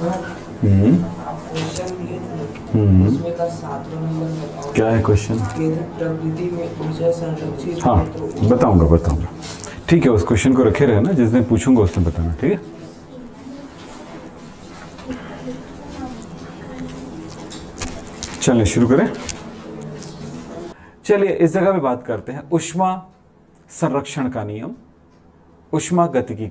हम्म question ये थे, हम्म उसमें का 7वां नंबर था। क्या है क्वेश्चन? प्रकृति में ऊर्जा संरक्षित हाँ, है तो बताऊंगा। ठीक है, उस क्वेश्चन को रखे रहना, जिस दिन पूछूंगा उस दिन बताना, ठीक है? चलिए शुरू करें। चलिए इस जगह पे बात करते हैं ऊष्मा संरक्षण का नियम। ऊष्मा गति के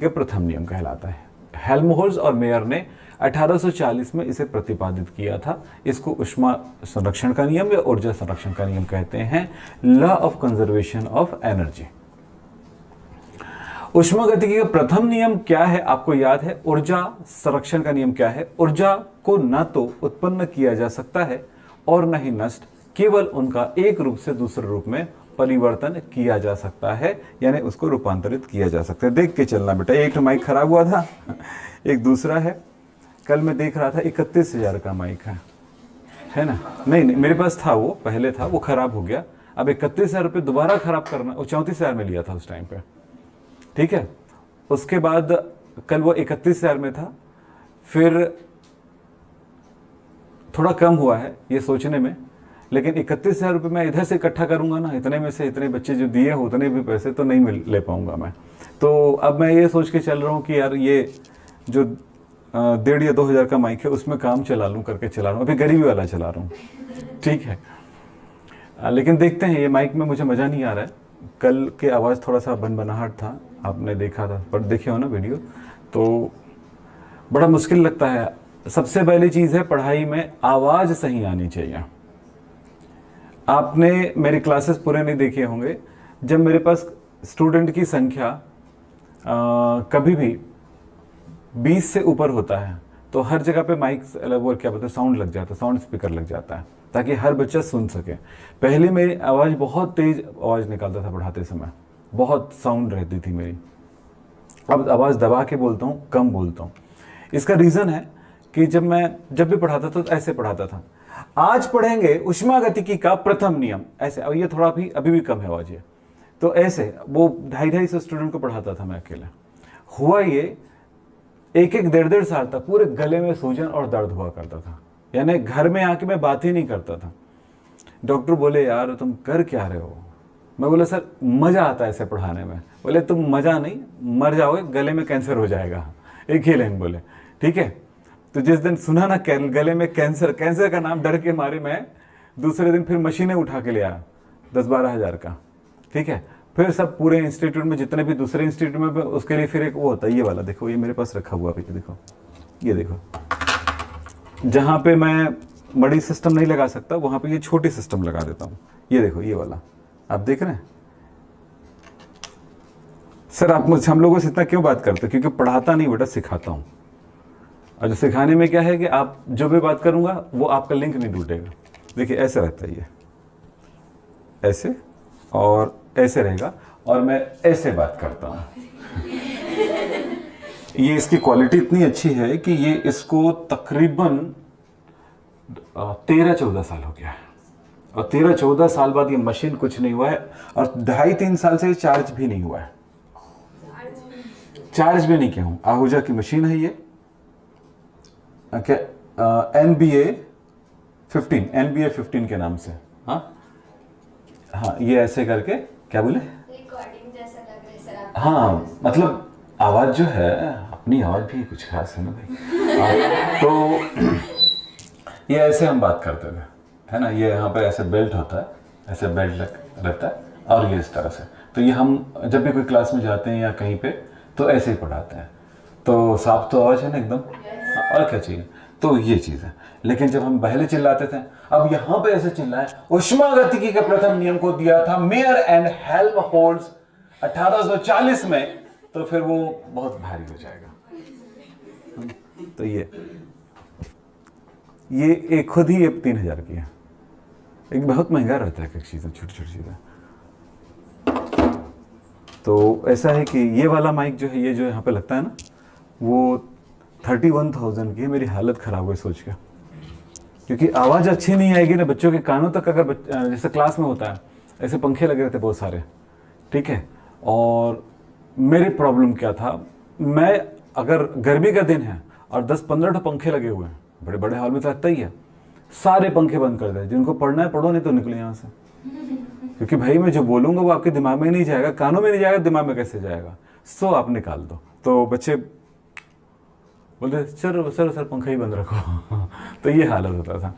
प्रथम नियम कहलाता है। हेल्महोल्ट्ज और मेयर ने 1840 में इसे प्रतिपादित किया था। इसको ऊष्मा संरक्षण का नियम या ऊर्जा संरक्षण का नियम कहते हैं। Law of conservation of energy. ऊष्मागतिकी का प्रथम नियम क्या है आपको याद है? ऊर्जा संरक्षण का नियम क्या है? ऊर्जा को न तो उत्पन्न किया जा सकता है और न ही नष्ट, केवल उनका एक रूप से दूसरे रूप में परिवर्तन किया जा सकता है, यानी उसको रूपांतरित किया जा सकता है। देख के चलना बेटा। एक माइक खराब हुआ था, एक दूसरा है। कल मैं देख रहा था 31,000 का माइक है ना? नहीं, मेरे पास था, वो पहले था, वो खराब हो गया। अब 31,000 रुपये दोबारा खराब करना, वो 34,000 में लिया था उस टाइम पे, ठीक है? उसके बाद कल वो 31,000 में था, फिर थोड़ा कम हुआ है ये सोचने में, लेकिन 31,000 रुपये मैं इधर से इकट्ठा करूंगा ना, इतने में से इतने बच्चे जो दिए हो उतने भी पैसे तो नहीं ले पाऊंगा मैं। तो अब मैं ये सोच के चल रहा हूँ कि यार ये जो 1,500 या 2,000 का माइक है उसमें काम चला लूँ, करके चला रहा हूँ, अभी गरीबी वाला चला रहा हूँ, ठीक है? लेकिन देखते हैं, ये माइक में मुझे मज़ा नहीं आ रहा है। कल के आवाज़ थोड़ा सा बनबनाहट था, आपने देखा था, पर देखे हो ना वीडियो, तो बड़ा मुश्किल लगता है। सबसे पहली चीज़ है, पढ़ाई में आवाज़ सही आनी चाहिए। आपने मेरी क्लासेस पूरे नहीं देखे होंगे। जब मेरे पास स्टूडेंट की संख्या कभी भी 20 से ऊपर होता है तो हर जगह पे माइक, वो क्या बोलते हैं, साउंड लग जाता है, साउंड स्पीकर लग जाता है, ताकि हर बच्चा सुन सके। पहले मेरी आवाज़ बहुत तेज आवाज़ निकालता था पढ़ाते समय, बहुत साउंड रहती थी मेरी। अब आवाज़ दबा के बोलता हूँ, कम बोलता हूँ। इसका रीज़न है कि जब भी पढ़ाता था तो ऐसे पढ़ाता था। आज पढ़ेंगे ऊष्मागतिकी का प्रथम नियम, ऐसे। अब ये थोड़ा भी अभी भी कम है आवाज़, ये तो ऐसे वो 250-250 स्टूडेंट को पढ़ाता था मैं अकेले। हुआ ये, एक 1.5 साल तक पूरे गले में सूजन और दर्द हुआ करता था, यानी घर में आके मैं बात ही नहीं करता था। डॉक्टर बोले यार तुम कर क्या रहे हो? मैं बोला सर मज़ा आता है ऐसे पढ़ाने में। बोले तुम मज़ा नहीं, मर जाओगे, गले में कैंसर हो जाएगा। एक ही लाइन बोले, ठीक है? तो जिस दिन सुना ना गले में कैंसर का नाम, डर के मारे मैं दूसरे दिन फिर मशीनें उठा के ले आया 10-12 हज़ार का, ठीक है? फिर सब पूरे इंस्टीट्यूट में, जितने भी दूसरे इंस्टीट्यूट में, उसके लिए फिर एक वो होता है, ये वाला देखो, ये मेरे पास रखा हुआ है, देखो, ये देखो। जहाँ पे मैं बड़ी सिस्टम नहीं लगा सकता वहाँ पे ये छोटी सिस्टम लगा देता हूँ। ये देखो, ये वाला आप देख रहे हैं? सर आप मुझसे, हम लोगों से इतना क्यों बात करते हो? क्योंकि पढ़ाता नहीं बेटा, सिखाता हूँ। और जो सिखाने में क्या है कि आप जो भी बात करूँगा वो आपका लिंक नहीं टूटेगा। देखिए ऐसे रहता है, ये ऐसे और ऐसे रहेगा, और मैं ऐसे बात करता हूँ। ये इसकी क्वालिटी इतनी अच्छी है कि ये इसको तकरीबन 13-14 साल हो गया है, और 13-14 साल बाद ये मशीन कुछ नहीं हुआ है, और 2.5-3 साल से चार्ज भी नहीं हुआ है। चार्ज भी नहीं किया हूँ। आहूजा की मशीन है ये, NBA 15 के नाम से। हाँ हाँ, ये ऐसे करके, क्या बोले? रिकॉर्डिंग जैसा लग रहा है सर आप। हाँ, मतलब आवाज़ जो है, अपनी आवाज़ भी कुछ खास है ना भाई। तो ये ऐसे हम बात करते थे, है ना? ये यहाँ पे ऐसे बेल्ट होता है, ऐसे बेल्ट रहता है, और ये इस तरह से। तो ये हम जब भी कोई क्लास में जाते हैं या कहीं पे, तो ऐसे ही पढ़ाते हैं। तो साफ तो आवाज़ है ना एकदम, और क्या चाहिए? तो ये चीज़ है। लेकिन जब हम पहले चिल्लाते थे, अब यहाँ पे ऐसे चिल्लाएं, ऊष्मागतिकी के प्रथम नियम को दिया था मेयर एंड हेल्महोल्ट्ज 1840 में, तो फिर वो बहुत भारी हो जाएगा। तो ये एक खुद ही 3,000 की है। एक बहुत महंगा रहता है एक चीज़ें, छोटी छोटी चीज़ें। तो ऐसा है कि ये वाला माइक जो है, ये जो यहाँ पे लगता है ना, वो 31,000 की है। मेरी हालत ख़राब हुई सोच के, क्योंकि आवाज़ अच्छी नहीं आएगी ना बच्चों के कानों तक। अगर जैसे क्लास में होता है, ऐसे पंखे लगे रहते बहुत सारे, ठीक है? और मेरी प्रॉब्लम क्या था, मैं अगर गर्मी का दिन है और 10-15 तो पंखे लगे हुए हैं, बड़े बड़े हॉल में तो लगता ही है, सारे पंखे बंद कर दे, जिनको पढ़ना है पढ़ो, नहीं तो निकलो यहाँ से। क्योंकि भाई मैं जो बोलूँगा वो आपके दिमाग में नहीं जाएगा, कानों में नहीं जाएगा, दिमाग में कैसे जाएगा, सो आप निकाल दो। तो बच्चे बोलते सर पंखा ही बंद रखो। तो ये हालत होता था।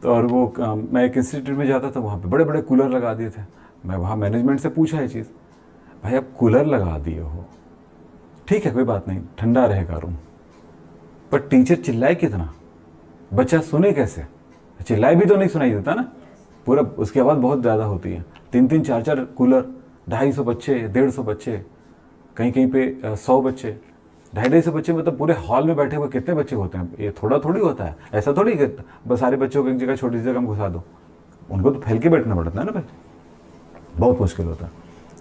तो और वो मैं एक इंस्टीट्यूट में जाता था, वहाँ पे बड़े बड़े कूलर लगा दिए थे। मैं वहाँ मैनेजमेंट से पूछा ये चीज़, भाई आप कूलर लगा दिए हो, ठीक है कोई बात नहीं, ठंडा रहेगा रूम, पर टीचर चिल्लाए कितना, बच्चा सुने कैसे? चिल्लाए भी तो नहीं सुनाई देता ना पूरा, उसकी आवाज़ बहुत ज़्यादा होती है। 3-3 4-4 कूलर, 250 बच्चे, 150 बच्चे, कहीं कहीं पे 100 बच्चे, 250 बच्चे, मतलब पूरे हॉल में बैठे हुए कितने बच्चे होते हैं? ये थोड़ा थोड़ी होता है, ऐसा थोड़ी कि बस सारे बच्चों को एक जगह छोटी सी जगह में घुसा दो, उनको तो फैल के बैठना पड़ता है ना भाई, बहुत मुश्किल होता है।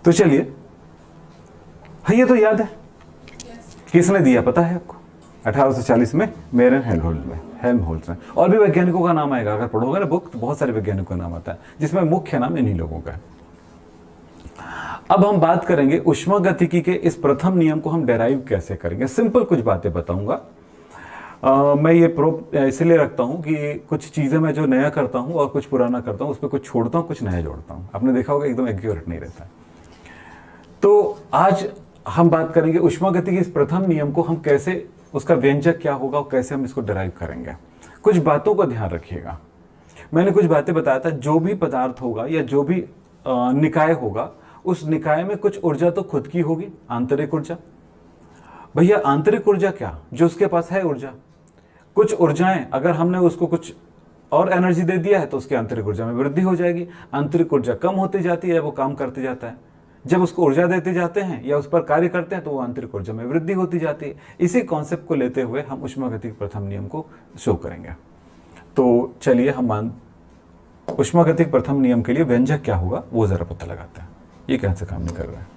तो चलिए, हाँ ये तो याद है, किसने दिया पता है आपको? 1840 में मेरन हेल्महोल्ट्ज़ ने। और भी वैज्ञानिकों का नाम आएगा, अगर पढ़ोगे ना बुक तो बहुत सारे वैज्ञानिकों का नाम आता है, जिसमें मुख्य नाम इन्हीं लोगों का है। अब हम बात करेंगे ऊष्मागतिकी के इस प्रथम नियम को हम डेराइव कैसे करेंगे। सिंपल कुछ बातें बताऊंगा। मैं ये प्रूफ इसलिए रखता हूँ कि कुछ चीज़ें मैं जो नया करता हूँ और कुछ पुराना करता हूँ, उस पर कुछ छोड़ता हूँ, कुछ नया जोड़ता हूँ। आपने देखा होगा एकदम एक्यूरेट नहीं रहता है। तो आज हम बात करेंगे ऊष्मागतिकी के इस प्रथम नियम को हम कैसे, उसका व्यंजक क्या होगा और कैसे हम इसको डेराइव करेंगे। कुछ बातों का ध्यान रखिएगा। मैंने कुछ बातें बताया था, जो भी पदार्थ होगा या जो भी निकाय होगा, उस निकाय में कुछ ऊर्जा तो खुद की होगी, आंतरिक ऊर्जा। भैया आंतरिक ऊर्जा क्या, जो उसके पास है ऊर्जा। कुछ ऊर्जाएं अगर हमने उसको कुछ और एनर्जी दे दिया है तो उसकी आंतरिक ऊर्जा में वृद्धि हो जाएगी। आंतरिक ऊर्जा कम होती जाती है, वो काम करते जाता है। जब उसको ऊर्जा देते जाते हैं या उस पर कार्य करते हैं तो वो आंतरिक ऊर्जा में वृद्धि होती जाती है। इसी कॉन्सेप्ट को लेते हुए हम ऊष्मागतिकी प्रथम नियम को शो करेंगे। तो चलिए हम ऊष्मागतिकी प्रथम नियम के लिए व्यंजक क्या होगा वो जरा पता लगाते हैं। ये कैसे काम नहीं कर रहा है,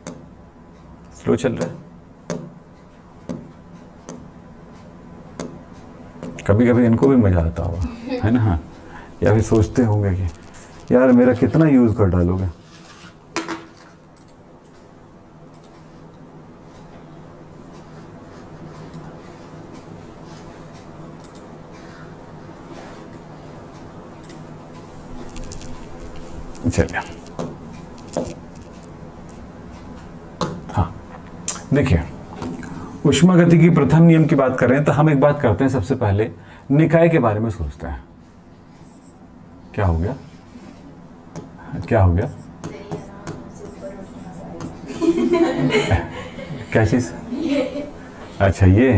स्लो चल रहा है। कभी कभी इनको भी मजा आता होगा, है ना? हाँ, या फिर सोचते होंगे कि यार मेरा कितना यूज कर डालोगे। चलिए, हाँ देखिए, ऊष्मागतिकी प्रथम नियम की बात कर रहे हैं तो हम एक बात करते हैं, सबसे पहले निकाय के बारे में सोचते हैं। क्या हो गया, क्या हो गया? क्या चीज? अच्छा, ये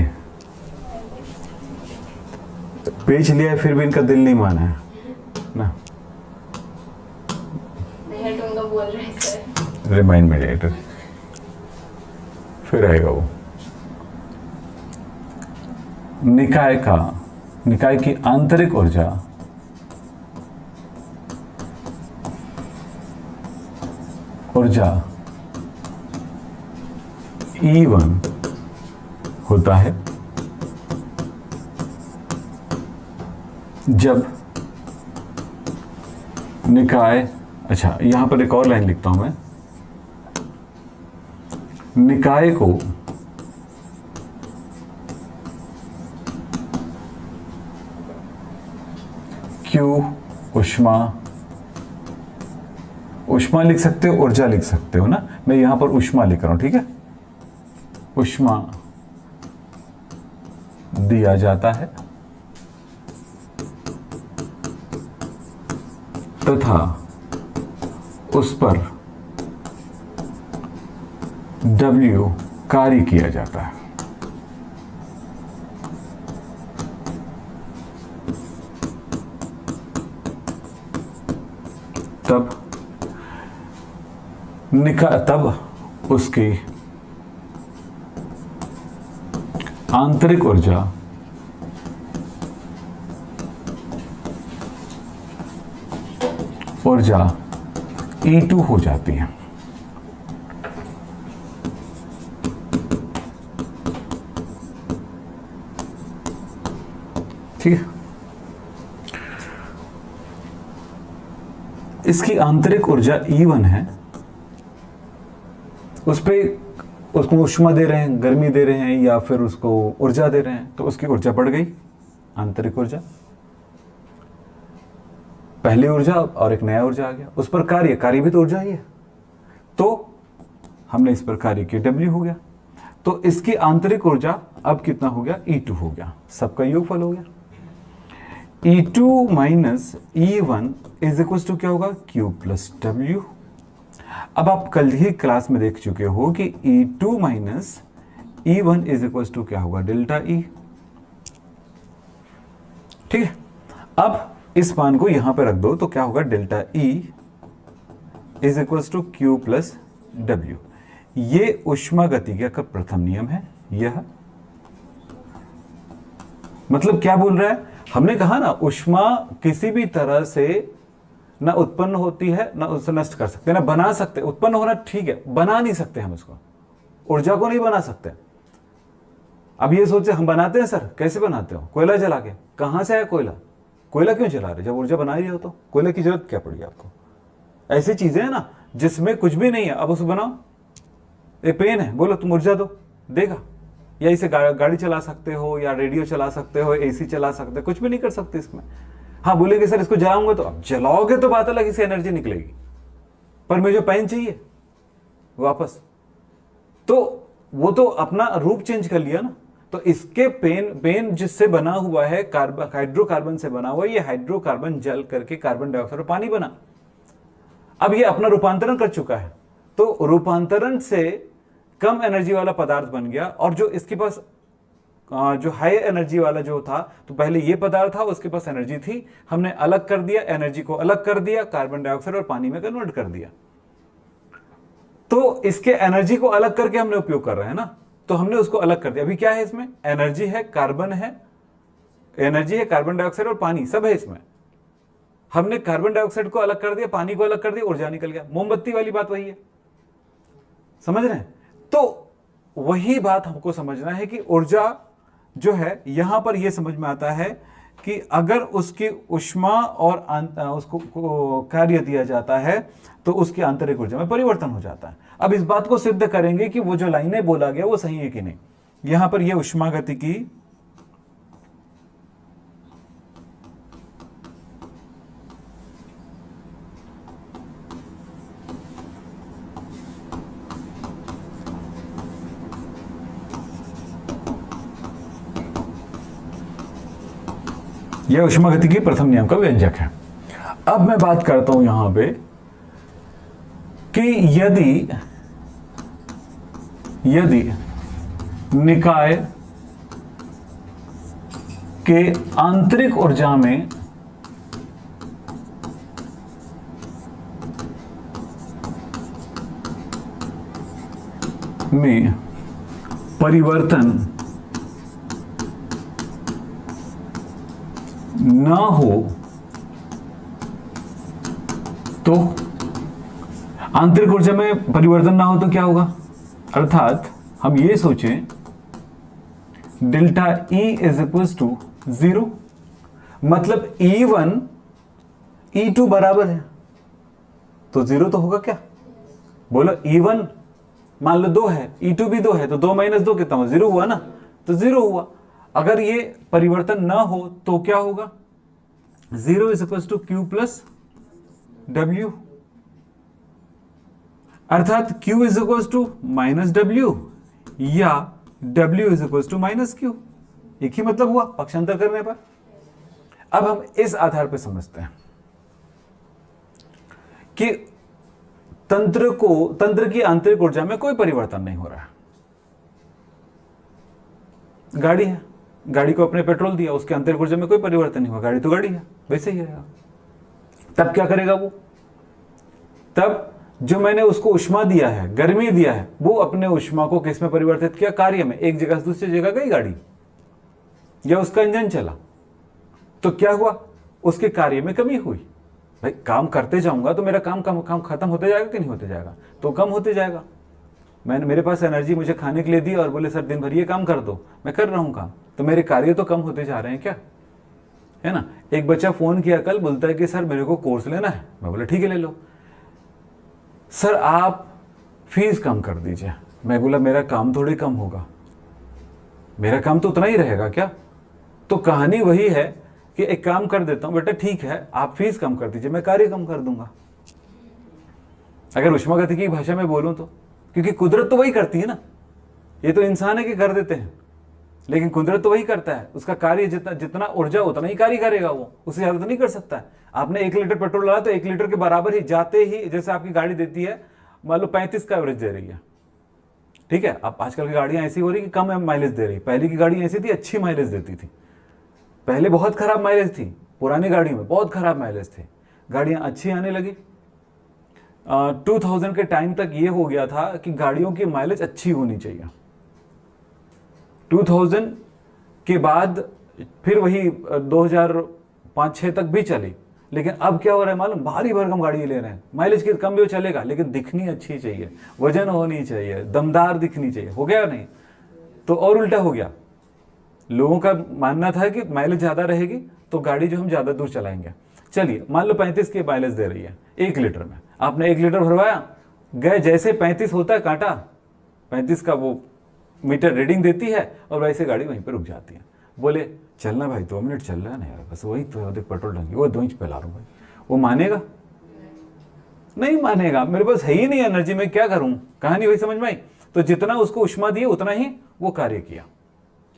बेच लिया है फिर भी इनका दिल नहीं माना है ना। बोल रहे हैं सर, रिमाइंड मी लेटर, फिर आएगा वो। निकाय की आंतरिक ऊर्जा E1 होता है जब निकाय, अच्छा यहां पर एक और लाइन लिखता हूं मैं, निकाय को Q ऊष्मा लिख सकते हो, ऊर्जा लिख सकते हो ना। मैं यहां पर ऊष्मा लिख रहा हूं, ठीक है। ऊष्मा दिया जाता है तथा उस पर W कार्य किया जाता है। तब उसकी आंतरिक ऊर्जा E2 हो जाती है। ठीक है, इसकी आंतरिक ऊर्जा E1 है, उस पे उसको उष्मा दे रहे हैं, गर्मी दे रहे हैं, या फिर उसको ऊर्जा दे रहे हैं, तो उसकी ऊर्जा बढ़ गई, आंतरिक ऊर्जा। पहली ऊर्जा और एक नया ऊर्जा आ गया, उस पर कार्य भी तो ऊर्जा ही है, तो हमने इस पर कार्य किया, W हो गया। तो इसकी आंतरिक ऊर्जा अब कितना हो गया, E2 हो गया, सबका योगफल हो गया। E2 minus E1 is equal to क्या होगा, Q प्लस W। अब आप कल ही क्लास में देख चुके हो कि E2 minus E1 is equal to क्या होगा, डेल्टा E। ठीक है, अब इस मान को यहां पे रख दो तो क्या होगा, delta E is equal to Q plus W। ये ऊष्मागतिकी का प्रथम नियम है। यह मतलब क्या बोल रहा है, हमने कहा ना ऊष्मा किसी भी तरह से ना उत्पन्न होती है ना उसे नष्ट कर सकते, ना बना सकते। उत्पन्न होना ठीक है, बना नहीं सकते हम उसको, ऊर्जा को नहीं बना सकते। अब ये सोचे हम बनाते हैं सर, कैसे बनाते हो, कोयला जला के। कहां से आया कोयला, कोयला क्यों जला रहे, जब ऊर्जा बना ही हो तो कोयले की जरूरत क्या पड़ी आपको। ऐसी चीजें हैं ना जिसमें कुछ भी नहीं है, अब उसे बनाओ। ये पेन है, बोलो तुम ऊर्जा दो, देगा। या इसे गाड़ी चला सकते हो, या रेडियो चला सकते हो, एसी चला सकते हो, कुछ भी नहीं कर सकते इसमें। हाँ बोलेंगे सर इसको जलाऊंगा, तो अब जलाओगे तो बात अलग, इससे एनर्जी निकलेगी, पर मुझे पेन चाहिए वापस, तो वो तो अपना रूप चेंज कर लिया ना। तो इसके पेन जिससे बना हुआ है, हाइड्रोकार्बन से बना हुआ, ये हाइड्रोकार्बन जल करके कार्बन डाइऑक्साइड और पानी बना। अब ये अपना रूपांतरण कर चुका है, तो रूपांतरण से कम एनर्जी वाला पदार्थ बन गया, और जो इसके पास जो हाई एनर्जी वाला जो था, तो पहले ये पदार्थ था, उसके पास एनर्जी थी, हमने अलग कर दिया, एनर्जी को अलग कर दिया, कार्बन डाइऑक्साइड और पानी में कन्वर्ट कर दिया। तो इसके एनर्जी को अलग करके हमने उपयोग कर रहे हैं ना, तो हमने उसको अलग कर दिया। अभी क्या है इसमें, एनर्जी है, कार्बन है, एनर्जी है, कार्बन डाइऑक्साइड और पानी सब है इसमें। हमने कार्बन डाइऑक्साइड को अलग कर दिया, पानी को अलग कर दिया, ऊर्जा निकल गया। मोमबत्ती वाली बात वही है, समझ रहे हैं। तो वही बात हमको समझना है कि ऊर्जा जो है, यहां पर यह समझ में आता है कि अगर उसकी ऊष्मा और उसको कार्य दिया जाता है तो उसकी आंतरिक ऊर्जा में परिवर्तन हो जाता है। अब इस बात को सिद्ध करेंगे कि वो जो लाइनें बोला गया वो सही है कि नहीं। यहां पर यह ऊष्मागतिकी यह ऊष्मागतिकी प्रथम नियम का व्यंजक है। अब मैं बात करता हूं यहां पे कि यदि निकाय के आंतरिक ऊर्जा में परिवर्तन ना हो तो, आंतरिक ऊर्जा में परिवर्तन ना हो तो क्या होगा, अर्थात हम ये सोचें delta E is equal to 0, मतलब E1 E2 बराबर है, तो 0 तो होगा क्या, बोलो। E1 मान लो 2 है, E2 भी 2 है, तो 2 माइनस 2 कितना हुआ, 0 हुआ ना, तो 0 हुआ। अगर ये परिवर्तन ना हो तो क्या होगा, 0 is equal to Q plus W, अर्थात Q is equal to minus W या W is equal to minus Q। एक ही मतलब हुआ पक्षांतर करने पर। अब हम इस आधार पर समझते हैं कि तंत्र की आंतरिक ऊर्जा में कोई परिवर्तन नहीं हो रहा है। गाड़ी है, गाड़ी को अपने पेट्रोल दिया, उसके आंतरिक ऊर्जा में कोई परिवर्तन नहीं हुआ, गाड़ी तो गाड़ी है, वैसे ही रहेगा। तब क्या करेगा वो, तब जो मैंने उसको उष्मा दिया है, गर्मी दिया है, वो अपने उष्मा को किस में परिवर्तित किया, कार्य में। एक जगह से दूसरी जगह गई गाड़ी या उसका इंजन चला, तो क्या हुआ, उसके कार्य में कमी हुई। भाई काम करते जाऊंगा तो मेरा काम खत्म होते जाएगा कि नहीं होते जाएगा, तो कम होते जाएगा। मेरे पास एनर्जी मुझे खाने के लिए दी और बोले सर दिन भर ये काम कर दो, मैं कर रहा हूं काम, तो मेरे कार्य तो कम होते जा रहे हैं क्या, है ना। एक बच्चा फोन किया कल, बोलता है कि सर मेरे को कोर्स लेना है। मैं बोला ठीक है ले लो। सर आप फीस कम कर दीजिए। मैं बोला मेरा काम थोड़ी कम होगा, मेरा काम तो उतना ही रहेगा क्या? तो कहानी वही है कि एक काम कर देता हूं, बेटा ठीक है आप फीस कम कर दीजिए, मैं कार्य कम कर दूंगा, अगर ऊष्मागतिकी की भाषा में बोलूं तो। क्योंकि कुदरत तो वही करती है ना, ये तो इंसान है कि कर देते हैं, लेकिन कुदरत तो वही करता है, उसका कार्य जितना ऊर्जा उतना ही कार्य करेगा, वो उससे ज्यादा तो नहीं कर सकता है। आपने 1 लीटर पेट्रोल डाला तो 1 लीटर के बराबर ही जाते ही, जैसे आपकी गाड़ी देती है मान लो 35 का एवरेज दे रही है, ठीक है। अब आजकल की गाड़ियां ऐसी हो रही कि कम माइलेज दे रही, पहले की गाड़ी ऐसी थी अच्छी माइलेज देती थी, पहले बहुत खराब माइलेज थी, पुरानी गाड़ियों में बहुत खराब माइलेज थे, गाड़ियां अच्छी आने लगी। 2000 के टाइम तक ये हो गया था कि गाड़ियों की माइलेज अच्छी होनी चाहिए। 2000 के बाद फिर वही 2005-6 तक भी चली, लेकिन अब क्या हो रहा है मालूम, भारी भरकम गाड़ी ले रहे हैं, माइलेज की कम भी हो चलेगा लेकिन दिखनी अच्छी चाहिए, वजन होनी चाहिए, दमदार दिखनी चाहिए, हो गया नहीं? तो और उल्टा हो गया, लोगों का मानना था कि माइलेज ज्यादा रहेगी तो गाड़ी जो हम ज्यादा दूर चलाएंगे। चलिए मान लो 35 की माइलेज दे रही है 1 लीटर में, आपने 1 लीटर भरवाया, गए जैसे 35 होता है कांटा, 35 का वो मीटर रीडिंग देती है और वैसे गाड़ी वहीं पर रुक जाती है। बोले चलना भाई 2 मिनट चल रहा है ना यार, बस वही तो अधिक पेट्रोल डंगी, वो 2 इंच पे ला रहा हूँ भाई, वो मानेगा? नहीं मानेगा, मेरे पास है ही नहीं एनर्जी, मैं क्या करूं? कहानी वही समझ में आई। तो जितना उसको उष्मा दिए उतना ही वो कार्य किया,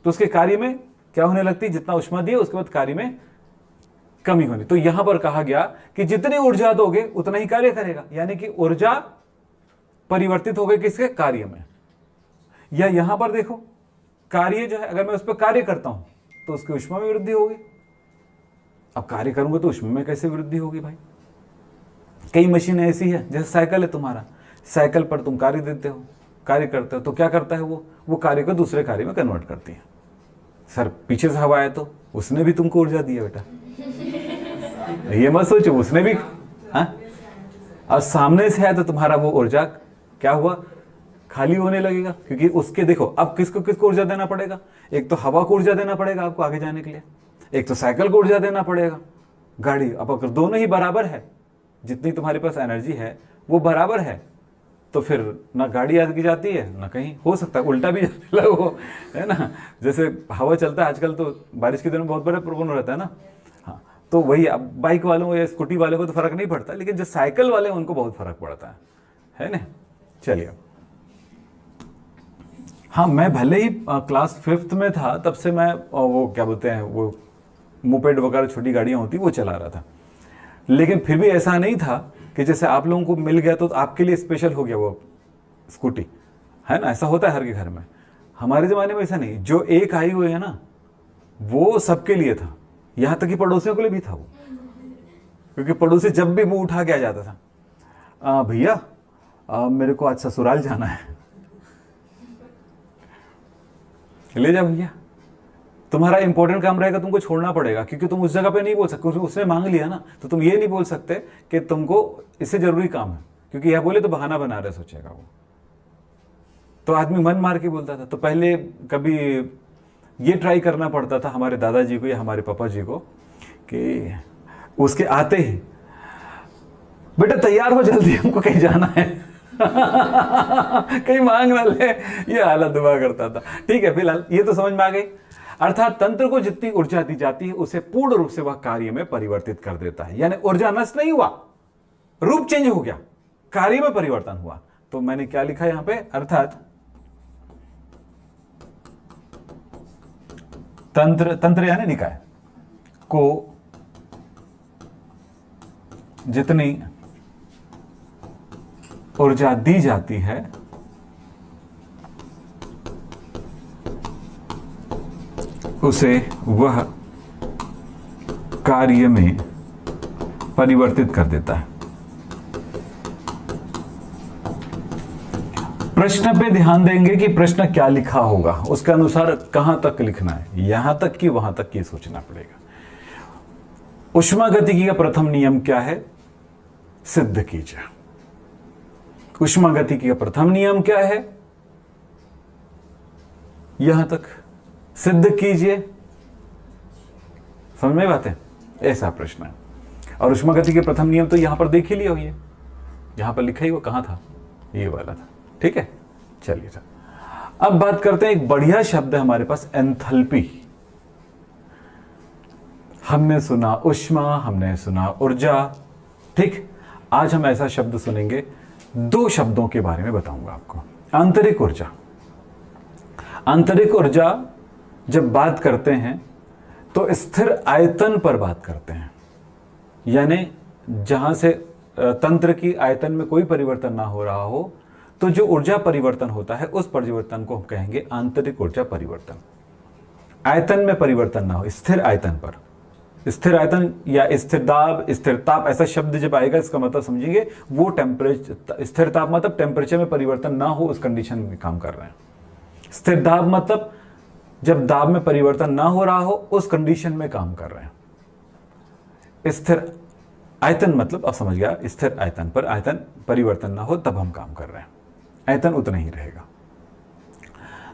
तो उसके कार्य में क्या होने लगती, जितना उष्मा दिए उसके बाद कार्य में कमी होनी। तो यहां पर कहा गया कि जितनी ऊर्जा दोगे उतना ही कार्य करेगा, यानी कि ऊर्जा परिवर्तित हो गई किसके कार्य में। या यहां पर देखो कार्य जो है, अगर मैं उस पर कार्य करता हूं तो उसकी उष्मा में वृद्धि होगी। अब कार्य करूंगा तो उष्मा में कैसे वृद्धि होगी भाई? कई मशीनें ऐसी है, जैसे साइकिल है तुम्हारा, साइकिल पर तुम कार्य देते हो, कार्य करते हो, तो क्या करता है वो कार्य को दूसरे कार्य में कन्वर्ट करती है। सर पीछे से हवा आए तो उसने भी तुमको ऊर्जा दी है बेटा, ये मत सोचो उसने भी, हाँ? और सामने से है तो तुम्हारा वो ऊर्जा क्या हुआ, खाली होने लगेगा, क्योंकि उसके देखो अब किसको ऊर्जा देना पड़ेगा, एक तो हवा को ऊर्जा देना पड़ेगा आपको आगे जाने के लिए, एक तो साइकिल को ऊर्जा देना पड़ेगा, गाड़ी। अब अगर दोनों ही बराबर है, जितनी तुम्हारे पास एनर्जी है वो बराबर है, तो फिर ना गाड़ी आगे जाती है ना कहीं, हो सकता है उल्टा भी जाने लगो, है ना? जैसे हवा चलता है आजकल, तो बारिश के दिन में बहुत बड़ा प्रॉब्लम रहता है ना। हाँ, तो वही अब बाइक वालों या स्कूटी वालों को तो फर्क नहीं पड़ता, लेकिन जो साइकिल वाले हैं उनको बहुत फर्क पड़ता है ना? चलिए, हाँ मैं भले ही क्लास 5th में था तब से मैं वो क्या बोलते हैं, वो मोपेड वगैरह छोटी गाड़ियाँ होती वो चला रहा था, लेकिन फिर भी ऐसा नहीं था कि जैसे आप लोगों को मिल गया तो आपके लिए स्पेशल हो गया वो स्कूटी, है ना? ऐसा होता है हर के घर में। हमारे ज़माने में ऐसा नहीं, जो एक आई हुई है ना वो सबके लिए था, यहाँ तक कि पड़ोसियों के लिए भी था वो, क्योंकि पड़ोसी जब भी मुंह उठा के आ जाता था, भैया मेरे को आज ससुराल जाना है, ले जा भैया, तुम्हारा इंपॉर्टेंट काम रहेगा, तुमको छोड़ना पड़ेगा, क्योंकि तुम उस जगह पे नहीं बोल सकते, उसने मांग लिया ना, तो तुम ये नहीं बोल सकते कि तुमको इससे जरूरी काम है, क्योंकि यह बोले तो बहाना बना रहे सोचेगा वो, तो आदमी मन मार के बोलता था। तो पहले कभी ये ट्राई करना पड़ता था हमारे दादाजी को या हमारे पापा जी को कि उसके आते ही, बेटा तैयार हो जल्दी हमको कहीं जाना है कहीं मांग ना ले, ये हालत दुआ करता था। ठीक है, फिलहाल ये तो समझ में आ गई। अर्थात तंत्र को जितनी ऊर्जा दी जाती है उसे पूर्ण रूप से वह कार्य में परिवर्तित कर देता है, यानी ऊर्जा नष्ट नहीं हुआ, रूप चेंज हो गया, कार्य में परिवर्तन हुआ। तो मैंने क्या लिखा यहां पे, अर्थात तंत्र यानी निकाय को जितनी ऊर्जा दी जाती है उसे वह कार्य में परिवर्तित कर देता है। प्रश्न पे ध्यान देंगे कि प्रश्न क्या लिखा होगा, उसके अनुसार कहां तक लिखना है, यहां तक कि वहां तक ये सोचना पड़ेगा। ऊष्मागतिकी का प्रथम नियम क्या है, सिद्ध कीजिए। ऊष्मागतिकी का प्रथम नियम क्या है, यहां तक सिद्ध कीजिए। समझ में बात है, ऐसा प्रश्न है। और ऊष्मागतिकी के प्रथम नियम तो यहां पर देख ही लिया, हुई है यहां पर लिखा ही वो कहां था, ये वाला था। ठीक है, चलिए सर, अब बात करते हैं, एक बढ़िया शब्द है हमारे पास, एंथैल्पी। हमने सुना ऊष्मा, हमने सुना ऊर्जा, ठीक। आज हम ऐसा शब्द सुनेंगे, दो शब्दों के बारे में बताऊंगा आपको। आंतरिक ऊर्जा। आंतरिक ऊर्जा जब बात करते हैं तो स्थिर आयतन पर बात करते हैं, यानी जहां से तंत्र की आयतन में कोई परिवर्तन ना हो रहा हो, तो जो ऊर्जा परिवर्तन होता है उस परिवर्तन को हम कहेंगे आंतरिक ऊर्जा परिवर्तन। आयतन में परिवर्तन ना हो, स्थिर आयतन पर। स्थिर आयतन या स्थिर दाब, स्थिर ताप, ऐसा शब्द जब आएगा इसका मतलब समझेंगे वो टेम्परेचर, स्थिर ताप मतलब टेम्परेचर में परिवर्तन ना हो उस कंडीशन में काम कर रहे हैं। स्थिर दाब मतलब जब दाब में परिवर्तन ना हो रहा हो उस कंडीशन में काम कर रहे हैं। स्थिर आयतन मतलब अब समझ गया, स्थिर आयतन पर आयतन परिवर्तन ना हो तब हम काम कर रहे हैं, आयतन उतना ही रहेगा।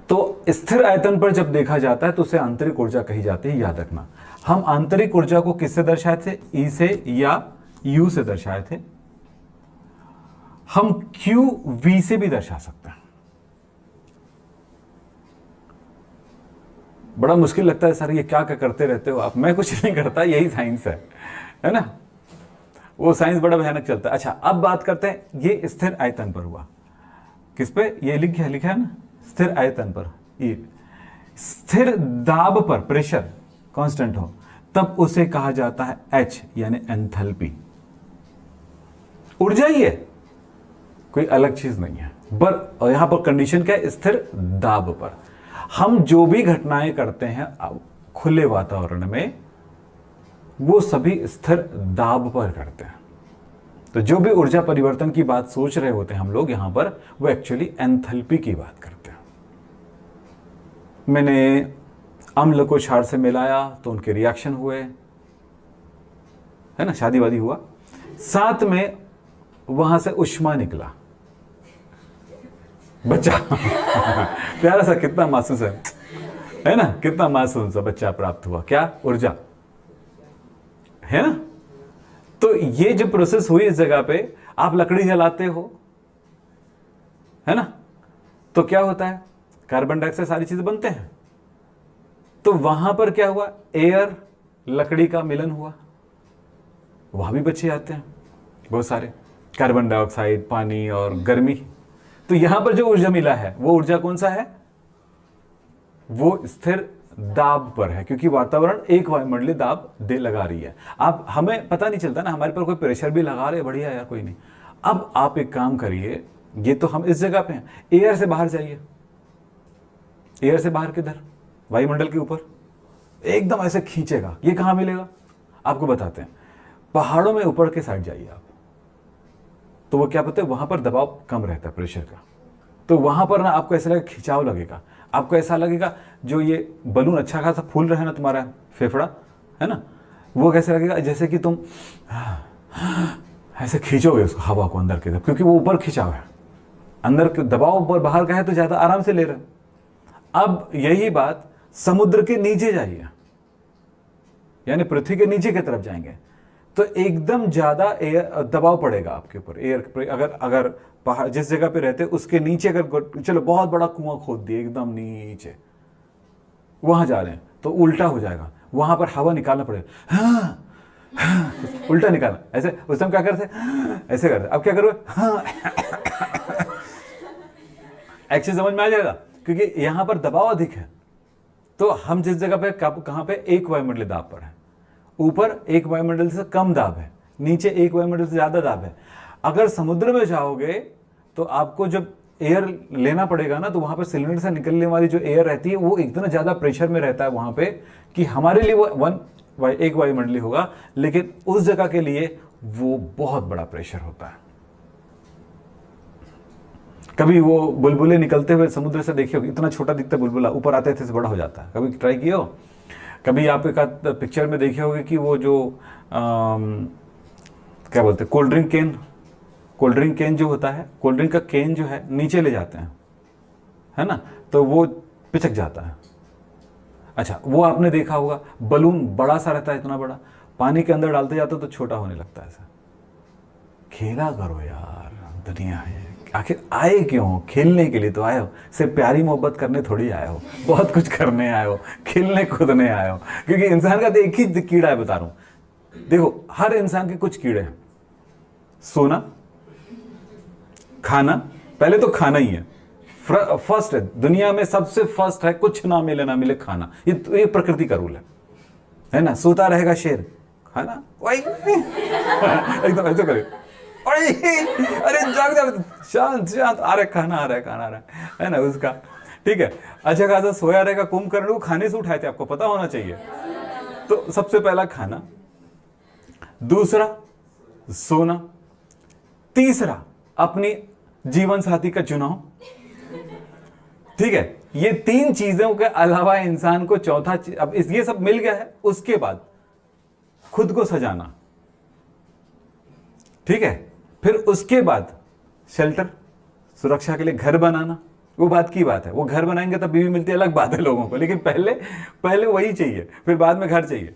तो स्थिर आयतन पर जब देखा जाता है तो उसे आंतरिक ऊर्जा कही जाती है, याद रखना। हम आंतरिक ऊर्जा को किससे दर्शाए थे? ई से या यू से दर्शाए थे। हम क्यू वी से भी दर्शा सकते हैं। बड़ा मुश्किल लगता है सर, ये क्या क्या करते रहते हो आप? मैं कुछ नहीं करता, यही साइंस है ना। वो साइंस बड़ा भयानक चलता है। अच्छा, अब बात करते हैं, ये स्थिर आयतन पर हुआ। किस पे? ये लिखा है ना, स्थिर आयतन पर। ये स्थिर दाब पर प्रेशर कांस्टेंट हो तब उसे कहा जाता है H, यानी एंथैल्पी। ऊर्जा ही है, कोई अलग चीज नहीं है। और यहां पर कंडीशन क्या है? स्थिर दाब पर। हम जो भी घटनाएं करते हैं खुले वातावरण में, वो सभी स्थिर दाब पर करते हैं। तो जो भी ऊर्जा परिवर्तन की बात सोच रहे होते हैं हम लोग यहां पर, वो एक्चुअली एंथैल्पी की बात करते हैं। मैंने अम्ल को क्षार से मिलाया तो उनके रिएक्शन हुए, है ना, शादी वादी हुआ, साथ में वहां से ऊष्मा निकला, बच्चा प्यारा सा, कितना मासूम है ना, कितना मासूम सा बच्चा प्राप्त हुआ। क्या? ऊर्जा, है ना। तो ये जो प्रोसेस हुई इस जगह पे, आप लकड़ी जलाते हो, है ना, तो क्या होता है? कार्बन डाइऑक्साइड, सारी चीजें बनते हैं। तो वहां पर क्या हुआ? एयर लकड़ी का मिलन हुआ, वहां भी बच्चे आते हैं बहुत सारे, कार्बन डाइऑक्साइड, पानी और गर्मी। तो यहां पर जो ऊर्जा मिला है वो ऊर्जा कौन सा है? वो स्थिर दाब पर है, क्योंकि वातावरण एक वायुमंडलीय दाब दे लगा रही है। आप, हमें पता नहीं चलता ना, हमारे पर कोई प्रेशर भी लगा रहे, बढ़िया यार, कोई नहीं। अब आप एक काम करिए, ये तो हम इस जगह पे हैं, एयर से बाहर जाइए। एयर से बाहर किधर? वायुमंडल के ऊपर, एकदम ऐसे खींचेगा। ये कहां मिलेगा? आपको बताते हैं, पहाड़ों में ऊपर के साइड जाइए आप, तो वो क्या पता है, वहां पर दबाव कम रहता है प्रेशर का। तो वहां पर ना आपको ऐसा लगेगा, खिंचाव लगेगा, आपको ऐसा लगेगा जो ये बलून अच्छा खासा फूल रहा है ना तुम्हारा फेफड़ा, है ना, वो कैसे लगेगा? जैसे कि तुम ऐसे खींचोगे उसको, हवा को अंदर की तरफ, क्योंकि वो ऊपर खिंचाव है, अंदर के दबाव ऊपर बाहर का है तो ज्यादा आराम से ले रहे। अब यही बात समुद्र के नीचे जाइए, यानी पृथ्वी के नीचे की तरफ जाएंगे तो एकदम ज्यादा एयर दबाव पड़ेगा आपके ऊपर। एयर अगर पहाड़ जिस जगह पे रहते उसके नीचे, अगर चलो बहुत बड़ा कुआं खोद दिए एकदम नीचे, वहां जा रहे हैं तो उल्टा हो जाएगा, वहां पर हवा निकालना पड़ेगा, उल्टा निकालना। ऐसे उस टाइम क्या करते? ऐसे करते। अब क्या करो? एक्शन समझ में आ जाएगा, क्योंकि यहां पर दबाव अधिक है। तो हम जिस जगह पे, कहां पे? एक वायुमंडलीय दाब पर है। ऊपर एक वायुमंडल से कम दाब है, नीचे एक वायुमंडल से ज्यादा दाब है। अगर समुद्र में जाओगे तो आपको जब एयर लेना पड़ेगा ना, तो वहां पर सिलेंडर से निकलने वाली जो एयर रहती है वो इतना ज्यादा प्रेशर में रहता है वहां पे कि हमारे लिए वो एक वायुमंडलीय होगा, लेकिन उस जगह के लिए वो बहुत बड़ा प्रेशर होता है। कभी वो बुलबुले निकलते हुए समुद्र से देखे हो, इतना छोटा दिखता बुलबुला, ऊपर आते थे बड़ा हो जाता है। कभी ट्राई किए हो? कभी आप एक पिक्चर में देखे होगे कि वो जो क्या बोलते हैं, कोल्ड ड्रिंक कैन जो होता है, कोल्ड ड्रिंक का कैन जो है नीचे ले जाते हैं, है ना, तो वो पिचक जाता है। अच्छा, वो आपने देखा होगा, बलून बड़ा सा रहता है, इतना बड़ा, पानी के अंदर डालते जाते तो छोटा होने लगता है। ऐसा खेला करो यार, दुनिया है। आखिर आए क्यों हो? खेलने के लिए तो आए हो, सिर्फ प्यारी मोहब्बत करने थोड़ी आए हो, बहुत कुछ करने आए हो, खेलने कूदने आए हो। क्योंकि इंसान का तो एक ही कीड़ा है, बता रहा हूं। देखो, हर इंसान के कुछ कीड़े हैं। सोना, खाना, पहले तो खाना ही है, फर्स्ट है दुनिया में, सबसे फर्स्ट है, कुछ ना मिले खाना। ये प्रकृति का रूल है ना। सोता रहेगा शेर, खाना वही एकदम ऐसे करे, अरे जाग जाग, शांत शांत, आ रहा खाना आ रहा है ना उसका, ठीक है। अच्छा खासा सोया रहेगा कुंभकर्ण, वो खाने से उठाए थे, आपको पता होना चाहिए। तो सबसे पहला खाना, दूसरा सोना, तीसरा अपनी जीवन साथी का चुनाव, ठीक है। ये 3 चीजों के अलावा इंसान को चौथा अब ये सब मिल गया है, उसके बाद खुद को सजाना, ठीक है। फिर उसके बाद शेल्टर, सुरक्षा के लिए घर बनाना, वो बात की बात है। वो घर बनाएंगे तब बीवी मिलती है, अलग बात है लोगों को, लेकिन पहले वही चाहिए, फिर बाद में घर चाहिए,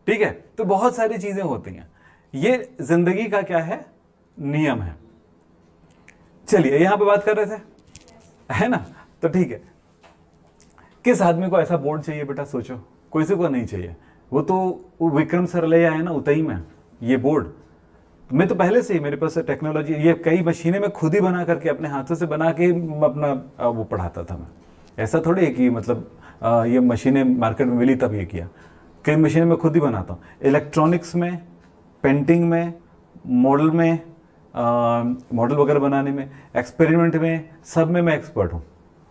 ठीक है। तो बहुत सारी चीजें होती हैं, ये जिंदगी का क्या है, नियम है। चलिए, यहां पे बात कर रहे थे, है ना। तो ठीक है, किस आदमी को ऐसा बोर्ड चाहिए बेटा, सोचो, कोई से को नहीं चाहिए। वो तो वो विक्रम सर ले आए ना उतई में, ये बोर्ड मैं तो पहले से ही, मेरे पास टेक्नोलॉजी, ये कई मशीनें मैं खुद ही बना करके अपने हाथों से बना के अपना वो पढ़ाता था मैं। ऐसा थोड़ी है कि मतलब ये मशीनें मार्केट में मिली तब ये किया। कई मशीनें मैं खुद ही बनाता हूँ, इलेक्ट्रॉनिक्स में, पेंटिंग में, मॉडल में, मॉडल वगैरह बनाने में, एक्सपेरिमेंट में, सब में मैं एक्सपर्ट हूँ।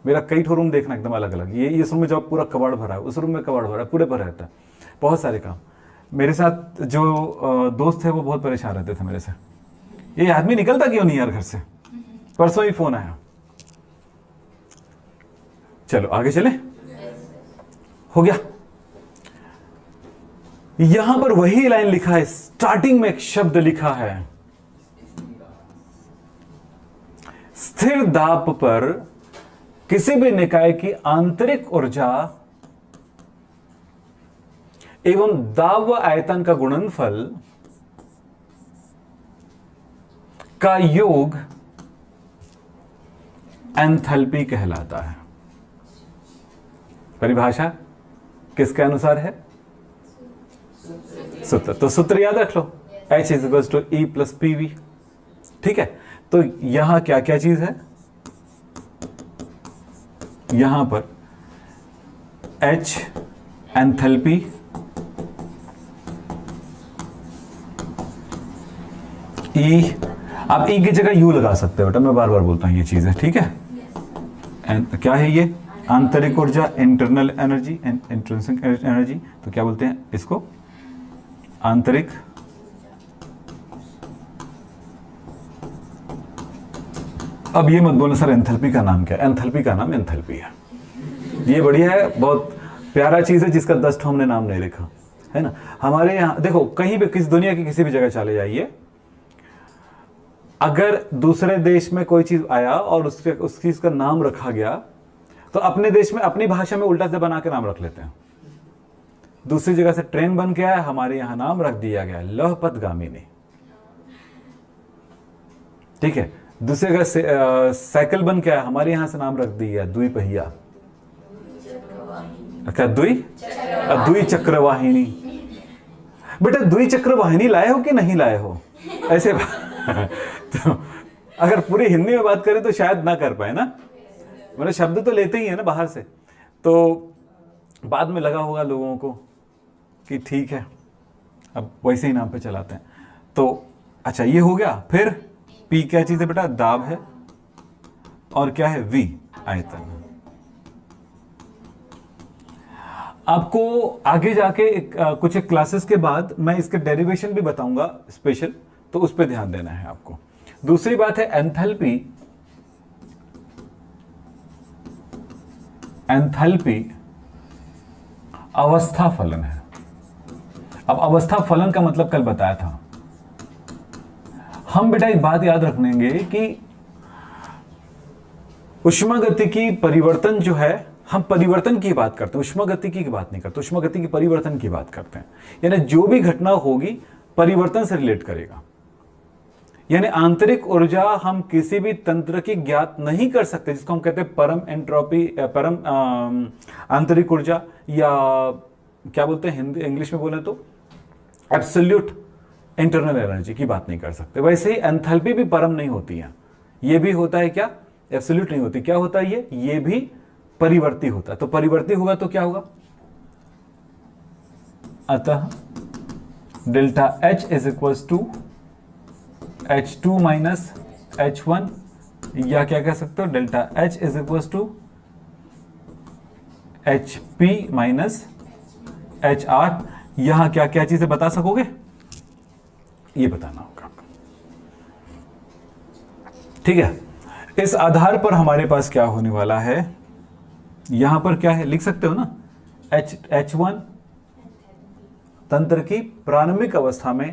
मेरा कई ठो रूम देखना एकदम अलग अलग, ये इस रूम में जब पूरा कबाड़ भरा है, उस रूम में कबाड़ भरा है, पूरे भरा रहता है, बहुत सारे काम। मेरे साथ जो दोस्त थे वो बहुत परेशान रहते थे मेरे से, ये आदमी निकलता क्यों नहीं यार घर से। परसों ही फोन आया। चलो आगे चले, हो गया। यहां पर वही लाइन लिखा है, स्टार्टिंग में एक शब्द लिखा है, स्थिर दाब पर किसी भी निकाय की आंतरिक ऊर्जा एवं दाब व आयतन का गुणनफल का योग एंथैल्पी कहलाता है। परिभाषा किसके अनुसार है, सूत्र। तो सूत्र याद रख लो, H = E + PV, ठीक है। तो यहां क्या क्या चीज है, यहां पर H एंथैल्पी, E, आप E की जगह U लगा सकते हो बेटा, मैं बार बार बोलता हूं ये चीज है, ठीक है। क्या है ये, आंतरिक ऊर्जा, इंटरनल एनर्जी, इंट्रिंसिक एनर्जी। तो क्या बोलते हैं इसको, आंतरिक अब ये मत बोलना सर एंथैल्पी का नाम क्या है, एंथैल्पी का नाम एंथैल्पी है। ये बढ़िया है, बहुत प्यारा चीज है जिसका 10 हमने नाम नहीं लिखा, है ना। हमारे यहाँ देखो, कहीं भी किस दुनिया की किसी भी जगह चले जाइए, अगर दूसरे देश में कोई चीज आया और उस चीज का नाम रखा गया, तो अपने देश में अपनी भाषा में उल्टा से बना के नाम रख लेते हैं। दूसरी जगह से ट्रेन बन के आया, हमारे यहां नाम रख दिया गया लौहपथगामिनी, ठीक है। दूसरी जगह से साइकिल बन के आया, हमारे यहां से नाम रख दिया द्विपहिया, क्या द्वि चक्रवाहिनी। बेटा द्वि चक्रवाहिनी लाए हो कि नहीं लाए हो, ऐसे तो अगर पूरी हिंदी में बात करें तो शायद ना कर पाए ना, मतलब शब्द तो लेते ही है ना बाहर से, तो बाद में लगा होगा लोगों को कि ठीक है अब वैसे ही नाम पे चलाते हैं। तो अच्छा ये हो गया। फिर P क्या चीज है बेटा, दाब है, और क्या है V, आयतन। आपको आगे जाके कुछ एक क्लासेस के बाद मैं इसके डेरिवेशन भी बताऊंगा स्पेशल, तो उस पर ध्यान देना है आपको। दूसरी बात है एंथैल्पी। एंथैल्पी अवस्था फलन है। अब अवस्था फलन का मतलब कल बताया था। हम बेटा एक बात याद रखेंगे कि उष्मागतिकी परिवर्तन जो है, हम परिवर्तन की बात करते हैं, उष्मागतिकी की बात नहीं करते, उष्मागतिकी परिवर्तन की बात करते हैं। यानी जो भी घटना होगी परिवर्तन से रिलेट करेगा। यानी आंतरिक ऊर्जा हम किसी भी तंत्र की ज्ञात नहीं कर सकते, जिसको हम कहते हैं परम एंट्रोपी, परम आंतरिक ऊर्जा, या क्या बोलते हैं हिंदी इंग्लिश में बोले तो एब्सोल्यूट इंटरनल एनर्जी की बात नहीं कर सकते। वैसे ही एंथैल्पी भी परम नहीं होती है, ये भी होता है क्या, एब्सोल्यूट नहीं होती। क्या होता है ये भी परिवर्ती होता है। तो परिवर्ती होगा तो क्या होगा, अतः delta H is equal to H2 minus H1, या क्या कह सकते हो, delta H is equal to HP minus HR। यहां क्या क्या चीजें बता सकोगे, ये बताना होगा। ठीक है, इस आधार पर हमारे पास क्या होने वाला है, यहां पर क्या है लिख सकते हो ना, H1 तंत्र की प्रारंभिक अवस्था में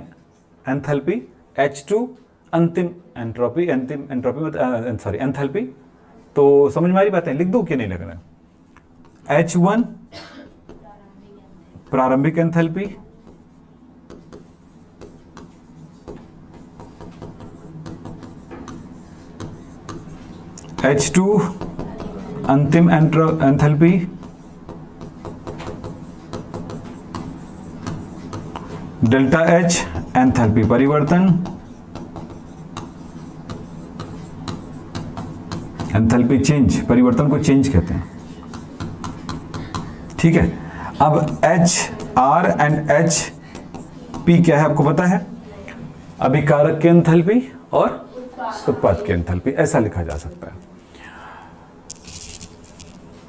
एंथैल्पी, H2 अंतिम एंट्रोपी, एंथैल्पी। तो समझ में आ रही बातें, लिख दो कि नहीं लग रहा है। H1 प्रारंभिक एंथैल्पी, H2 अंतिम एंथैल्पी, डेल्टा H एंथैल्पी परिवर्तन, एंथैल्पी चेंज, परिवर्तन को चेंज कहते हैं। ठीक है, अब HR एंड HP क्या है आपको पता है, अभिकारक की एंथैल्पी और उत्पाद की एंथैल्पी, ऐसा लिखा जा सकता है।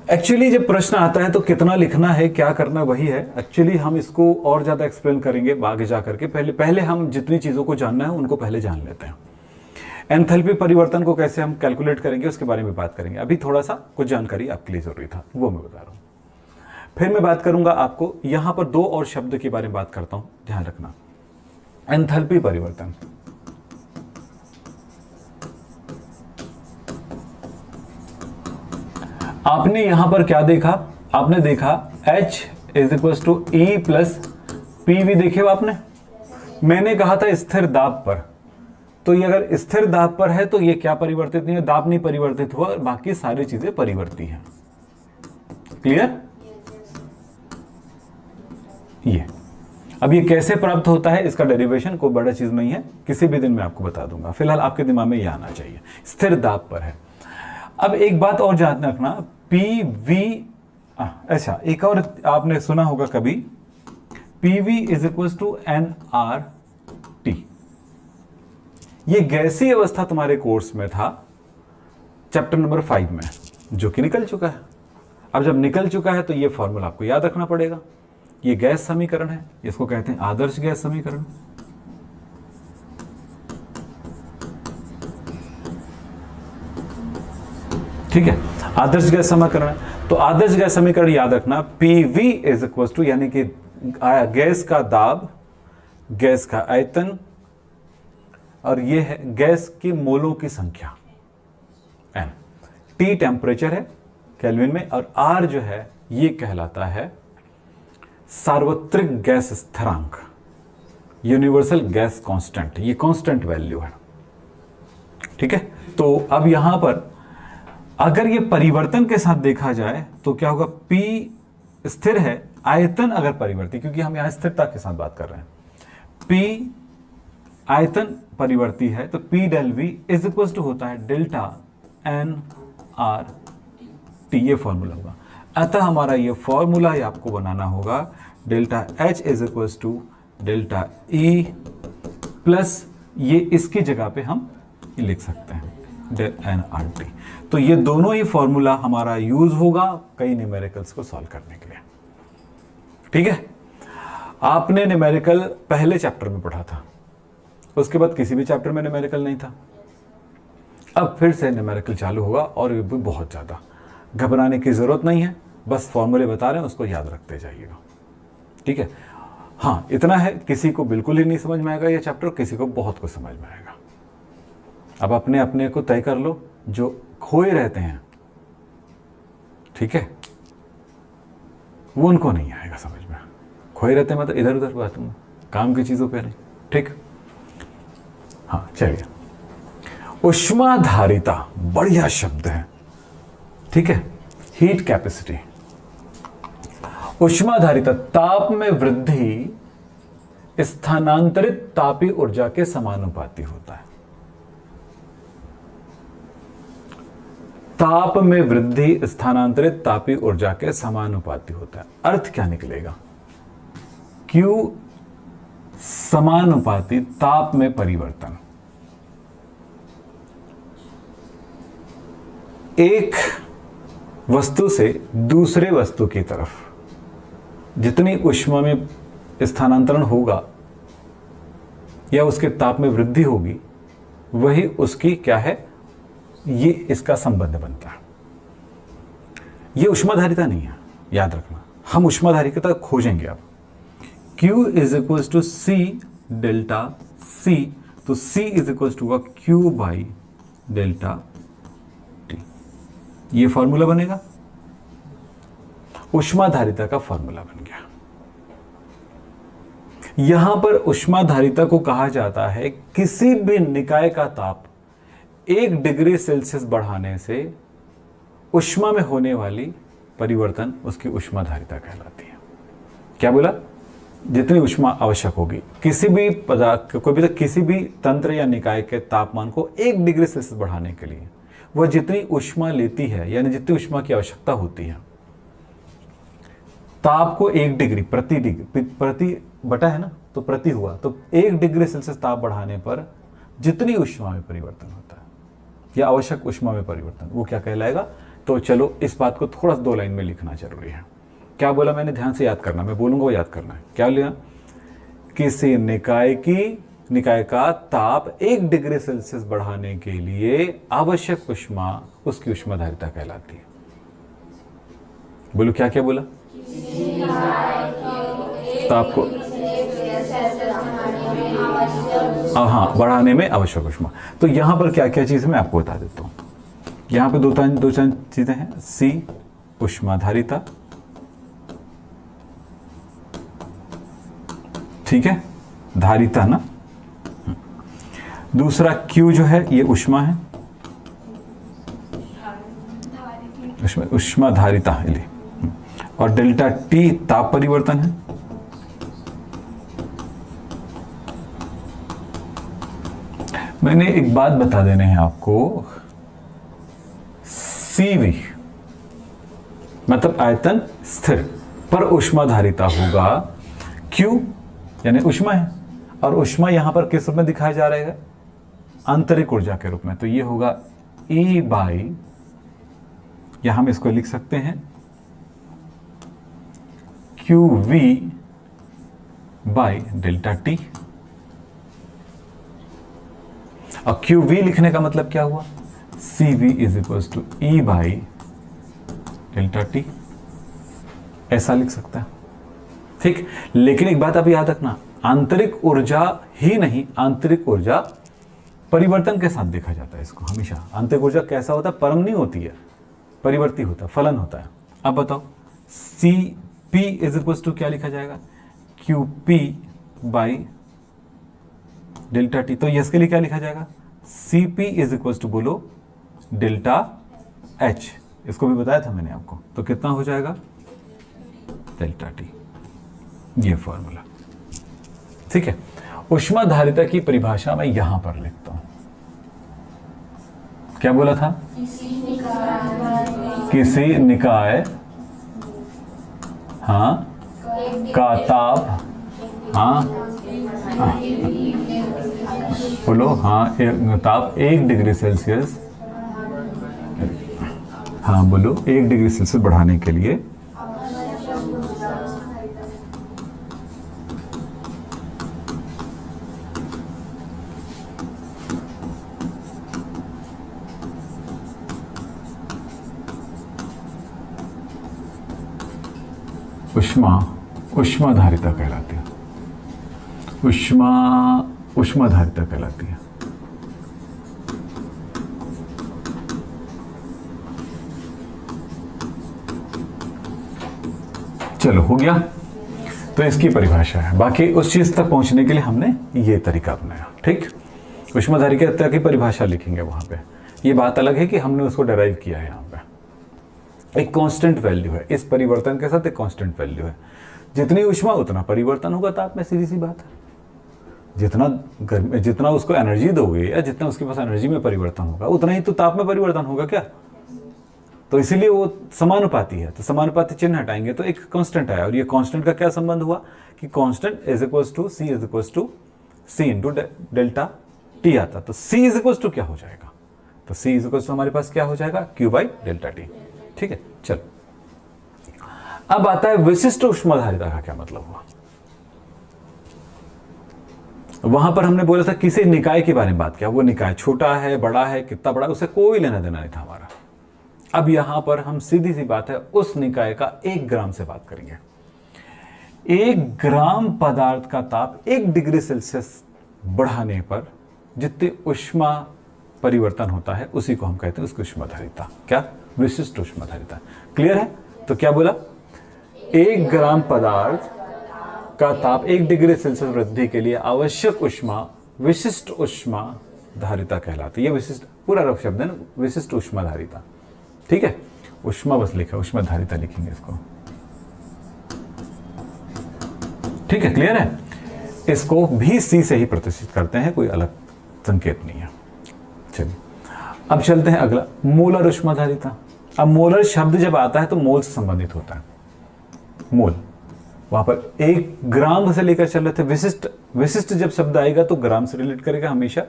एक्चुअली जब प्रश्न आता है तो कितना लिखना है, क्या करना, वही है। एक्चुअली हम इसको और ज्यादा एक्सप्लेन करेंगे आगे जाकर के, पहले हम जितनी चीजों को जानना है उनको पहले जान लेते हैं। एंथैल्पी परिवर्तन को कैसे हम कैलकुलेट करेंगे उसके बारे में बात करेंगे। अभी थोड़ा सा कुछ जानकारी आपके लिए जरूरी था, वो मैं बता रहा हूं। फिर मैं बात करूंगा आपको, यहां पर दो और शब्द के बारे में बात करता हूं, ध्यान रखना। एंथैल्पी परिवर्तन, आपने यहां पर क्या देखा, आपने देखा H is equal to E plus PV, देखे हो आपने। मैंने कहा था स्थिर दाब पर, तो ये अगर स्थिर दाब पर है तो ये क्या परिवर्तित नहीं है, दाब नहीं परिवर्तित हुआ, और बाकी सारी चीजें परिवर्ती हैं। क्लियर। ये अब ये कैसे प्राप्त होता है, इसका डेरिवेशन कोई बड़ा चीज नहीं है, किसी भी दिन मैं आपको बता दूंगा। फिलहाल आपके दिमाग में ये आना चाहिए, स्थिर दाब पर है। अब एक बात और ध्यान रखना, PV, अच्छा एक और आपने सुना होगा कभी, PV is equal to nRT। ये गैसीय अवस्था तुम्हारे कोर्स में था चैप्टर नंबर 5 में, जो कि निकल चुका है। अब जब निकल चुका है तो ये फॉर्मूला आपको याद रखना पड़ेगा। ये गैस समीकरण है, इसको कहते हैं आदर्श गैस समीकरण। ठीक है, आदर्श गैस समीकरण है। तो आदर्श गैस समीकरण याद रखना, PV इज इक्वल टू, यानी कि गैस का दाब, गैस का आयतन, और ये है गैस की मोलों की संख्या N, T टेम्परेचर है केल्विन में, और R जो है ये कहलाता है सार्वत्रिक गैस स्थिरांक, यूनिवर्सल गैस कांस्टेंट, ये कांस्टेंट वैल्यू है। ठीक है, तो अब यहां पर अगर ये परिवर्तन के साथ देखा जाए तो क्या होगा, P स्थिर है, आयतन अगर परिवर्ती, क्योंकि हम यहां स्थिरता के साथ बात कर रहे हैं, P आयतन परिवर्ती है, तो P del V is equal to होता है डेल्टा nRT, ये फॉर्मूला होगा। अतः हमारा ये फॉर्मूला ही आपको बनाना होगा, delta H is equal to delta E plus, ये इसकी जगह पे हम लिख सकते हैं डेल nRT। तो ये दोनों ही फॉर्मूला हमारा यूज होगा कई न्यूमेरिकल्स को सॉल्व करने के लिए। ठीक है, आपने न्यूमेरिकल पहले चैप्टर में पढ़ा था, उसके बाद किसी भी चैप्टर में न्यूमेरिकल नहीं था। अब फिर से न्यूमेरिकल चालू होगा, और ये भी बहुत ज़्यादा, घबराने की ज़रूरत नहीं है, बस फॉर्मूले बता रहे हैं, उसको याद रखते जाइएगा। ठीक है, हाँ इतना है, किसी को बिल्कुल ही नहीं समझ में आएगा ये चैप्टर, किसी को बहुत कुछ समझ में आएगा। अब अपने अपने को तय कर लो, जो खोए रहते हैं, ठीक है, वो उनको नहीं आएगा समझ में। खोए रहते हैं मतलब इधर उधर बात, काम की चीज़ों पे नहीं। ठीक, हाँ चलिए। उष्माधारिता बढ़िया शब्द है, ठीक है। हीट कैपेसिटी, उष्माधारिता ताप में वृद्धि स्थानांतरित तापीय ऊर्जा के समानुपाती होता है। ताप में वृद्धि स्थानांतरित तापीय ऊर्जा के समानुपाती होता है। अर्थ क्या निकलेगा? Q समानुपाती ताप में परिवर्तन। एक वस्तु से दूसरे वस्तु की तरफ जितनी ऊष्मा में स्थानांतरण होगा या उसके ताप में वृद्धि होगी, वही उसकी क्या है, ये इसका संबंध बनता है। ये उष्माधारिता नहीं है, याद रखना। हम उष्माधारिता खोजेंगे अब। Q is equal to C delta C, तो C इज इक्वल टू होगा Q बाई डेल्टा T। ये फॉर्मूला बनेगा, उष्माधारिता का फॉर्मूला बन गया। यहां पर उष्माधारिता को कहा जाता है किसी भी निकाय का ताप 1 डिग्री सेल्सियस बढ़ाने से ऊष्मा में होने वाली परिवर्तन उसकी उष्माधारिता कहलाती है। क्या बोला? जितनी ऊष्मा आवश्यक होगी किसी भी पदार्थ, कोई भी किसी भी तंत्र या निकाय के तापमान को 1 डिग्री सेल्सियस बढ़ाने के लिए वह जितनी ऊष्मा लेती है, यानी जितनी ऊष्मा की आवश्यकता होती है, ताप को 1 डिग्री प्रति बटा है ना, तो प्रति हुआ, तो 1 डिग्री सेल्सियस ताप बढ़ाने पर जितनी ऊष्मा में परिवर्तन होता है या आवश्यक ऊष्मा में परिवर्तन, वो क्या कहलाएगा? तो चलो इस बात को थोड़ा 2 लाइन में लिखना जरूरी है। क्या बोला मैंने? ध्यान से याद करना, मैं बोलूंगा वो याद करना है। क्या लिया? किसी निकाय का ताप 1 डिग्री सेल्सियस बढ़ाने के लिए आवश्यक ऊष्मा उसकी उष्माधारिता कहलाती है। बोलो क्या क्या बोला? ताप को हाँ बढ़ाने में आवश्यक ऊष्मा। तो यहां पर क्या क्या चीज मैं आपको बता देता हूं। यहां पे दो चार चीजें हैं। C उष्माधारिता, ठीक है, धारिता ना। दूसरा Q जो है ये ऊष्मा है, उष्माधारिता, और डेल्टा T ताप परिवर्तन है। मैंने एक बात बता देने हैं आपको, CV मतलब आयतन स्थिर पर उष्माधारिता होगा। Q यानी ऊष्मा है, और ऊष्मा यहां पर किस रूप में दिखाया जा रहा है? आंतरिक ऊर्जा के रूप में। तो ये होगा E बाई, या हम इसको लिख सकते हैं QV बाई डेल्टा T। और QV लिखने का मतलब क्या हुआ? CV is equal to E by delta T, ऐसा लिख सकता है, ठीक। लेकिन एक बात अभी याद रखना, आंतरिक ऊर्जा ही नहीं, आंतरिक ऊर्जा परिवर्तन के साथ देखा जाता है इसको हमेशा। आंतरिक ऊर्जा कैसा होता है? परम नहीं होती है, परिवर्ती होता है, फलन होता है। अब बताओ, CP इज इक्वल टू क्या लिखा जाएगा? QP by delta T। तो इसके लिए क्या लिखा जाएगा? CP इज इक्वल टू बोलो डेल्टा H, इसको भी बताया था मैंने आपको। तो कितना हो जाएगा? डेल्टा T, ये फॉर्मूला, ठीक है। उष्माधारिता की परिभाषा मैं यहां पर लिखता हूं। क्या बोला था? किसी निकाय हाँ का ताप, हाँ बोलो, हाँ ताप 1 डिग्री सेल्सियस, हाँ बोलो, 1 डिग्री सेल्सियस बढ़ाने के लिए उष्माधारिता कहलाती है। उष्माधारिता कहलाती है। चलो हो गया। तो इसकी परिभाषा है। बाकी उस चीज तक पहुंचने के लिए हमने ये तरीका अपनाया, ठीक। ऊष्माधारिता की परिभाषा लिखेंगे वहां पे। ये बात अलग है कि हमने उसको डेराइव किया है यहाँ पे। एक कांस्टेंट वैल्यू है, इस परिवर्तन के साथ एक कांस्टेंट वैल्यू है। जितनी ऊष्मा उतना परिवर्तन होगा ताप में, सीधी सी बात है। जितना गर्मी, जितना उसको एनर्जी दोगे या जितना उसके पास एनर्जी में परिवर्तन होगा उतना ही तो ताप में परिवर्तन होगा क्या। तो इसीलिए वो समानुपाती है। तो समानुपाती चिन्ह हटाएंगे तो एक कांस्टेंट आया, और ये कांस्टेंट का क्या संबंध हुआ कि constant is equals to C into delta T आता। तो C इज इक्वल्स टू क्या हो जाएगा, तो C इज इक्वल्स टू हमारे पास क्या हो जाएगा, Q बाई डेल्टा टी। ठीक है, चलो अब आता है विशिष्ट ऊष्माधारिता का क्या मतलब हुआ। वहां पर हमने बोला था किसी निकाय के बारे में बात किया, वो निकाय छोटा है बड़ा है कितना बड़ा, उससे कोई लेना देना नहीं था हमारा। अब यहां पर हम सीधी सी बात है उस निकाय का 1 ग्राम से बात करेंगे। 1 ग्राम पदार्थ का ताप 1 डिग्री सेल्सियस बढ़ाने पर जितनी ऊष्मा परिवर्तन होता है उसी को हम कहते हैं उसकी ऊष्माधारिता। क्या, विशिष्ट ऊष्माधारिता। क्लियर है। तो क्या बोला, 1 ग्राम पदार्थ का ताप 1 डिग्री सेल्सियस वृद्धि के लिए आवश्यक ऊष्मा विशिष्ट ऊष्माधारिता कहलाती है। ये विशिष्ट पूरा रफ शब्द है ना, विशिष्ट ऊष्माधारिता। ठीक है, ऊष्मा बस लिखा, ऊष्माधारिता लिखेंगे इसको। ठीक है, क्लियर है। इसको भी सी से ही प्रतिष्ठित करते हैं, कोई अलग संकेत नहीं है। चलिए अब चलते हैं अगला, मोलर ऊष्माधारिता। अब मोलर शब्द जब आता है तो मोल से संबंधित होता है। मोल वहां पर 1 ग्राम से लेकर चल रहे थे। विशिष्ट जब शब्द आएगा तो ग्राम से रिलेट करेगा हमेशा,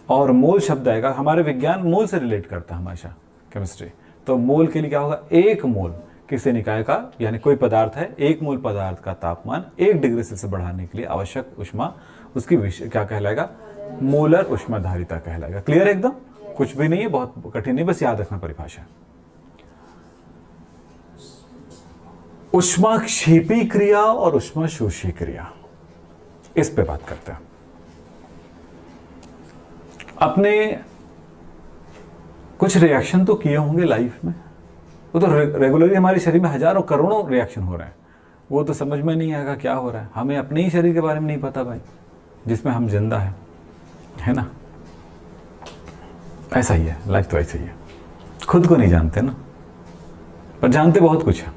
और मोल शब्द आएगा, हमारे विज्ञान मोल से रिलेट करता है हमेशा, केमिस्ट्री। तो मोल के लिए क्या होगा, 1 मोल किसी निकाय का, यानी कोई पदार्थ है, 1 मोल पदार्थ का तापमान 1 डिग्री सेल्सियस बढ़ाने के लिए आवश्यक ऊष्मा उसकी क्या कहलाएगा, मोलर ऊष्माधारिता कहलाएगा। क्लियर है एकदम, कुछ भी नहीं है, बहुत कठिन नहीं, बस याद रखना परिभाषा। ऊष्माक्षेपी क्रिया और ऊष्माशोषी क्रिया, इस पे बात करते हैं। अपने कुछ रिएक्शन तो किए होंगे लाइफ में, वो तो रेगुलरली हमारे शरीर में हजारों करोड़ों रिएक्शन हो रहे हैं, वो तो समझ में नहीं आएगा क्या हो रहा है। हमें अपने ही शरीर के बारे में नहीं पता भाई, जिसमें हम जिंदा है ना। ऐसा ही है लाइफ, तो ऐसा ही है। खुद को नहीं जानते ना, पर जानते बहुत कुछ है।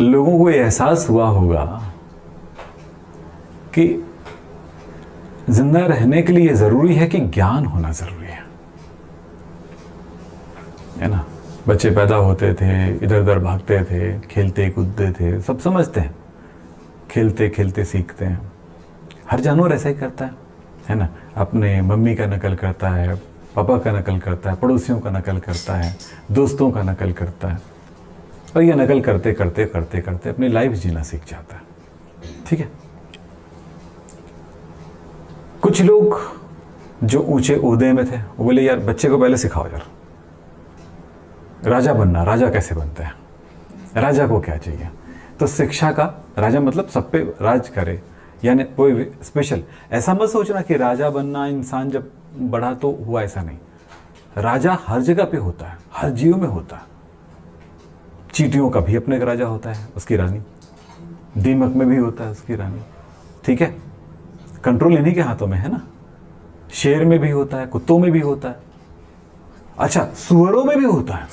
लोगों को एहसास हुआ होगा कि जिंदा रहने के लिए जरूरी है कि ज्ञान होना जरूरी है ना। बच्चे पैदा होते थे, इधर उधर भागते थे, खेलते कूदते थे, सब समझते हैं, खेलते खेलते सीखते हैं। हर जानवर ऐसा ही करता है ना। अपने मम्मी का नकल करता है, पापा का नकल करता है, पड़ोसियों का नकल करता है, दोस्तों का नकल करता है, और ये नकल करते करते करते करते अपनी लाइफ जीना सीख जाता है। ठीक है। कुछ लोग जो ऊंचे ओहदे में थे वो बोले यार बच्चे को पहले सिखाओ यार राजा बनना, राजा कैसे बनता है, राजा को क्या चाहिए। तो शिक्षा का, राजा मतलब सब पे राज करे, यानी कोई स्पेशल ऐसा मत सोचना कि राजा बनना इंसान जब बढ़ा तो हुआ, ऐसा नहीं। राजा हर जगह पे होता है, हर जीव में होता है। चींटियों का भी अपने एक राजा होता है, उसकी रानी। दीमक में भी होता है उसकी रानी। ठीक है, कंट्रोल इन्हीं के हाथों में है ना। शेर में भी होता है, कुत्तों में भी होता है, अच्छा सुअरों में भी होता है।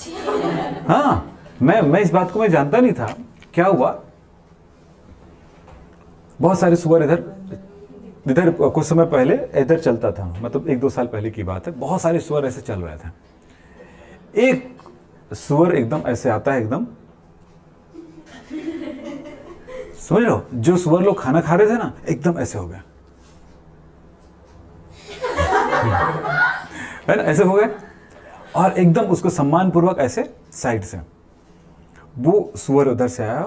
हाँ, मैं इस बात को मैं जानता नहीं था। क्या हुआ, बहुत सारे सुअर इधर कुछ समय पहले इधर चलता था, मतलब 1-2 साल पहले की बात है। बहुत सारे सुअर ऐसे चल रहे थे। एक सुअर एकदम ऐसे आता है, एकदम समझ लो, जो सुअर लोग खाना खा रहे थे ना, एकदम ऐसे हो गया है ना, ऐसे हो गए, और एकदम उसको सम्मान पूर्वक ऐसे साइड से वो सुअर उधर से आया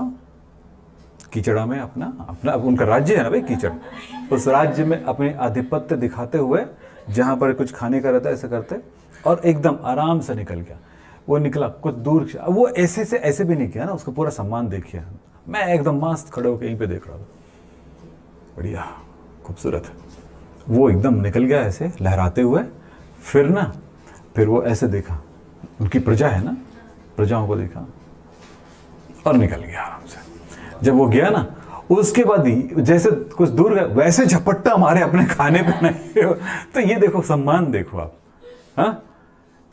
कीचड़ा में, अपना उनका राज्य है ना भाई कीचड़, उस राज्य में अपने आधिपत्य दिखाते हुए जहां पर कुछ खाने का रहता है ऐसे करते, और एकदम आराम से निकल गया। वो निकला कुछ दूर, वो ऐसे से ऐसे भी नहीं किया ना, उसका पूरा सम्मान देखिए। मैं एकदम मस्त खड़े होकर यहीं पे देख रहा था, बढ़िया खूबसूरत। वो एकदम निकल गया ऐसे लहराते हुए। फिर वो ऐसे देखा, उनकी प्रजा है ना, प्रजाओं को देखा, और निकल गया आराम से। जब वो गया ना, उसके बाद ही जैसे कुछ दूर गया वैसे झपट्टा मारे अपने खाने पे नहीं। तो ये देखो सम्मान, देखो आप। हाँ,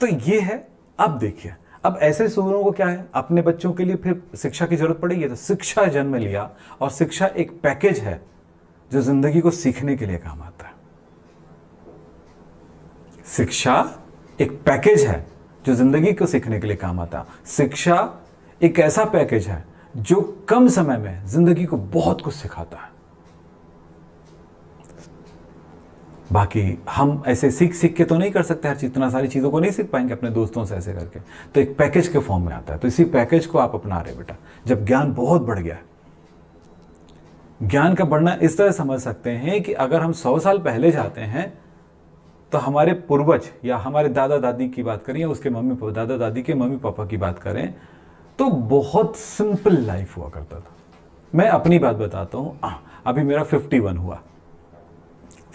तो ये है। अब देखिए, अब ऐसे सूरों को क्या है, अपने बच्चों के लिए फिर शिक्षा की जरूरत पड़ेगी, तो शिक्षा जन्म लिया। और शिक्षा एक पैकेज है जो जिंदगी को सीखने के लिए काम आता है। शिक्षा एक पैकेज है जो जिंदगी को सीखने के लिए काम आता है। शिक्षा एक ऐसा पैकेज है जो कम समय में जिंदगी को बहुत कुछ सिखाता है। बाकी हम ऐसे सीख सीख के तो नहीं कर सकते हर चीज, इतना सारी चीजों को नहीं सीख पाएंगे अपने दोस्तों से ऐसे करके, तो एक पैकेज के फॉर्म में आता है। तो इसी पैकेज को आप अपना रहे बेटा। जब ज्ञान बहुत बढ़ गया है, ज्ञान का बढ़ना इस तरह समझ सकते हैं कि अगर हम 100 साल पहले जाते हैं तो हमारे पूर्वज या हमारे दादा दादी की बात करें या उसके मम्मी पापा, दादा दादी के मम्मी पापा की बात करें, तो बहुत सिंपल लाइफ हुआ करता था। मैं अपनी बात बताता हूं, अभी मेरा 51 हुआ।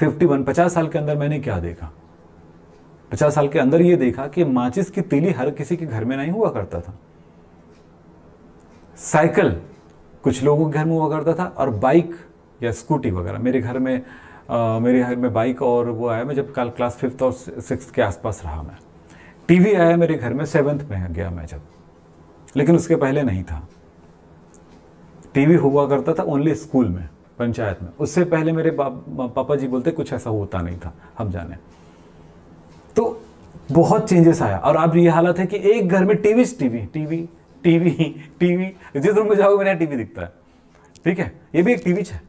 50 साल के अंदर मैंने क्या देखा? 50 साल के अंदर ये देखा कि माचिस की तीली हर किसी के घर में नहीं हुआ करता था। साइकिल कुछ लोगों के घर में हुआ करता था, और बाइक या स्कूटी वगैरह। मेरे घर में बाइक और वो आया मैं जब क्लास 5th और 6th के आसपास रहा मैं। टीवी आया मेरे घर में 7th में गया मैं जब, लेकिन उसके पहले नहीं था। टीवी हुआ करता था ओनली स्कूल में, पंचायत में। उससे पहले मेरे पापा जी बोलते कुछ ऐसा होता नहीं था, हम जाने। तो बहुत चेंजेस आया। और अब ये हालत है कि एक घर में टीवी जिस रूम में जाओगे मेरे टीवी दिखता है। ठीक है, ये भी एक टीवी है।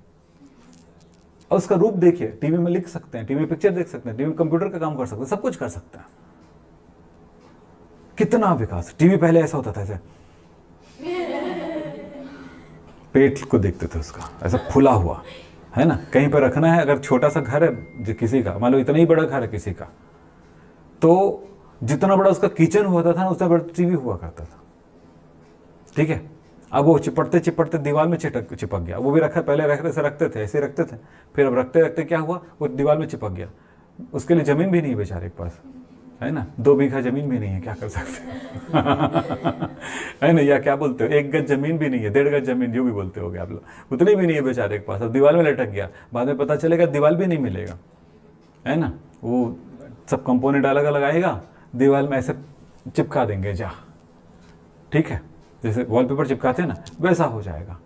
और उसका रूप देखिए, टीवी में लिख सकते हैं, टीवी में पिक्चर देख सकते हैं, टीवी में कंप्यूटर का काम कर सकते हैं, सब कुछ कर सकते हैं। कितना विकास। टीवी पहले ऐसा होता था, ऐसे पेट को देखते थे उसका, ऐसा फुला हुआ है ना, कहीं पर रखना है। अगर छोटा सा घर है किसी का, मान लो इतना ही बड़ा घर है किसी का, तो जितना बड़ा उसका किचन होता था ना, उतना बड़ा टीवी हुआ करता था। ठीक है, अब वो चिपटते चिपटते दीवार में चिपक गया। वो भी पहले रखते थे, ऐसे रखते थे, फिर अब रखते रखते क्या हुआ, वो दीवार में चिपक गया। उसके लिए जमीन भी नहीं है बेचारे के पास, है ना, 2 बीघा जमीन भी नहीं है, क्या कर सकते है ना, या क्या बोलते हो, 1 गज जमीन भी नहीं है, 1.5 गज जमीन, जो भी बोलते होगे आप लोग, उतनी भी नहीं है बेचारे के पास। अब दीवार में लटक गया, बाद में पता चलेगा दीवार भी नहीं मिलेगा, है ना। वो सब कंपोनेंट अलग अलग आएगा, दीवार में ऐसे चिपका देंगे जा। ठीक है, जैसे वॉलपेपर चिपकाते हैं ना, वैसा हो जाएगा।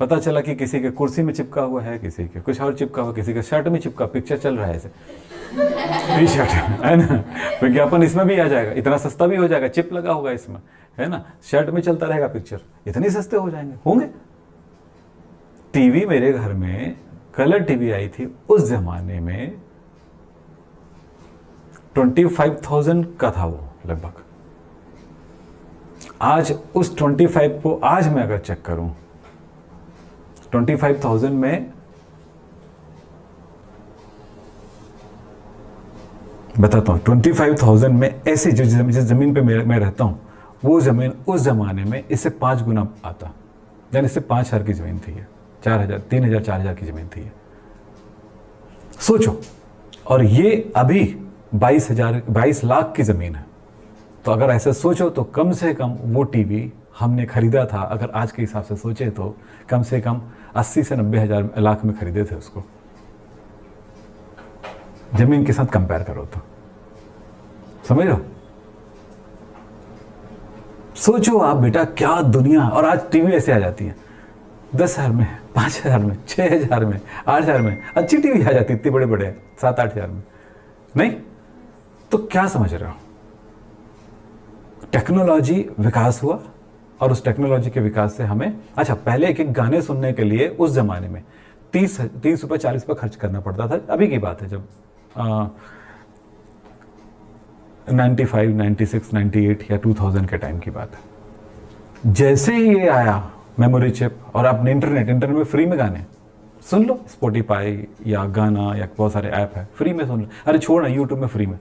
पता चला कि किसी के कुर्सी में चिपका हुआ है, किसी के कुछ और चिपका हुआ, किसी के शर्ट में चिपका, पिक्चर चल रहा है ऐसे टी शर्ट, है ना। विज्ञापन इसमें भी आ जाएगा, इतना सस्ता भी हो जाएगा, चिप लगा होगा इसमें, है ना, शर्ट में चलता रहेगा पिक्चर, इतने सस्ते हो जाएंगे, होंगे। टीवी मेरे घर में कलर टीवी आई थी उस जमाने में, 25,000 का था वो लगभग। आज उस 25 को आज मैं अगर चेक करूं, 25,000 में बताता हूं, 25,000 में ऐसी जिस जमीन पे मैं रहता हूं, वो जमीन उस जमाने में इससे 5 गुना आता, यानी इससे 5,000 की जमीन थी, 4,000, 3,000, 4,000 की जमीन थी। सोचो, और ये अभी 22 लाख की जमीन है। तो अगर ऐसे सोचो तो कम से कम वो टीवी हमने खरीदा था, अगर आज के हिसाब से सोचे तो कम से कम 80 से 90 लाख में खरीदे थे उसको, जमीन के साथ कंपेयर करो तो। समझ लो, सोचो आप बेटा, क्या दुनिया। और आज टीवी ऐसे आ जाती है 10,000 में, 5,000 में, 6,000 में, 8,000 में, अच्छी टीवी आ जाती है, इतने बड़े बड़े 7-8 में। नहीं तो क्या समझ रहे हो, टेक्नोलॉजी विकास हुआ, और उस टेक्नोलॉजी के विकास से हमें, अच्छा पहले एक गाने सुनने के लिए उस जमाने में 30 रुपये 40 रुपये खर्च करना पड़ता था। अभी की बात है, जब 95, 96, 98 या 2000 के टाइम की बात है। जैसे ही ये आया मेमोरी चिप, और आपने इंटरनेट में फ्री में गाने सुन लो, स्पॉटिफाई या गाना या बहुत सारे ऐप है, फ्री में सुन लो। अरे छोड़ ना, यूट्यूब में फ्री में।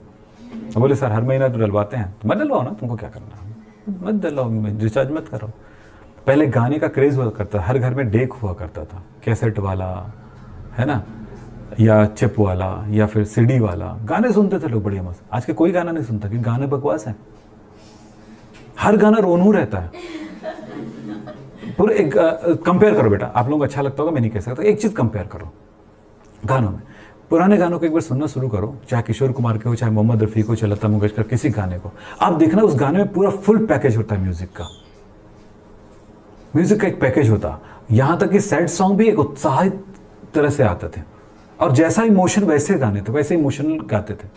बोले सर हर महीना तो डलवाते हैं, तो मत डलवाओ ना, तुमको क्या करना है, मत डलवाओ, रिचार्ज मत करो। पहले गाने का क्रेज हुआ करता था, हर घर में डेक हुआ करता था, कैसेट वाला, है ना, या चिप वाला, या फिर सीडी वाला। गाने सुनते थे लोग बढ़िया मस्त। आज के कोई गाना नहीं सुनता, क्योंकि गाने बकवास है, हर गाना रोनू रहता है। पूरे एक कंपेयर करो बेटा, आप लोगों को अच्छा लगता होगा, मैं नहीं कह सकता, एक चीज़ कंपेयर करो गानों में। पुराने गानों को एक बार सुनना शुरू करो, चाहे किशोर कुमार के हो, चाहे मोहम्मद रफ़ी को, चाहे लता मंगेशकर, किसी गाने को आप देखना, उस गाने में पूरा फुल पैकेज होता है म्यूजिक का। म्यूजिक का एक पैकेज होता, यहां तक कि सैड सॉन्ग भी एक उत्साहित तरह से आते थे, और जैसा इमोशन वैसे गाने थे, वैसे इमोशनल गाते थे।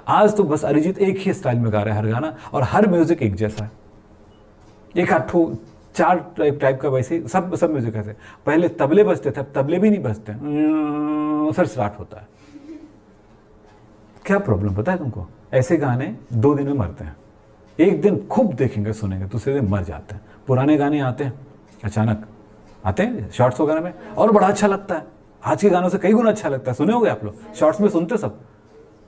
आज तो बस अरिजीत एक ही स्टाइल में गा रहा है हर गाना, और हर म्यूजिक एक जैसा है, एक आठों चार टाइप का, वैसे सब म्यूजिक ऐसे। पहले तबले बजते थे, अब तबले भी नहीं बजते, फिर स्टार्ट होता है। क्या प्रॉब्लम पता है तुमको? ऐसे गाने 2 दिन में मरते हैं, एक दिन खूब देखेंगे सुनेंगे, दूसरे दिन मर जाते हैं। पुराने गाने आते हैं अचानक, आते हैं शॉर्ट्स वगैरह में, और बड़ा अच्छा लगता है। आज के गानों से कई गुना अच्छा लगता है। सुने होंगे आप लोग, शॉर्ट्स में सुनते सब।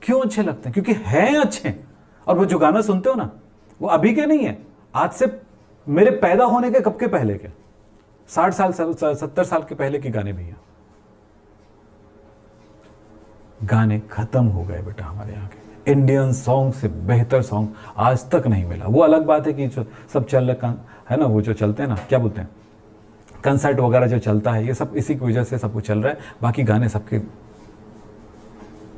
क्यों अच्छे लगते हैं? क्योंकि हैं अच्छे। और वो जो गाना सुनते हो ना, वो अभी के नहीं है, आज से मेरे पैदा होने के कब के पहले के, 60 साल 70 साल के पहले के गाने भी हैं। गाने खत्म हो गए बेटा हमारे यहाँ के। इंडियन सॉन्ग से बेहतर सॉन्ग आज तक नहीं मिला। वो अलग बात है कि जो सब चल रहा है ना, वो जो चलते हैं ना, क्या बोलते हैं, कंसर्ट वगैरह जो चलता है, ये सब इसी की वजह से सब कुछ चल रहा है। बाकी गाने सबके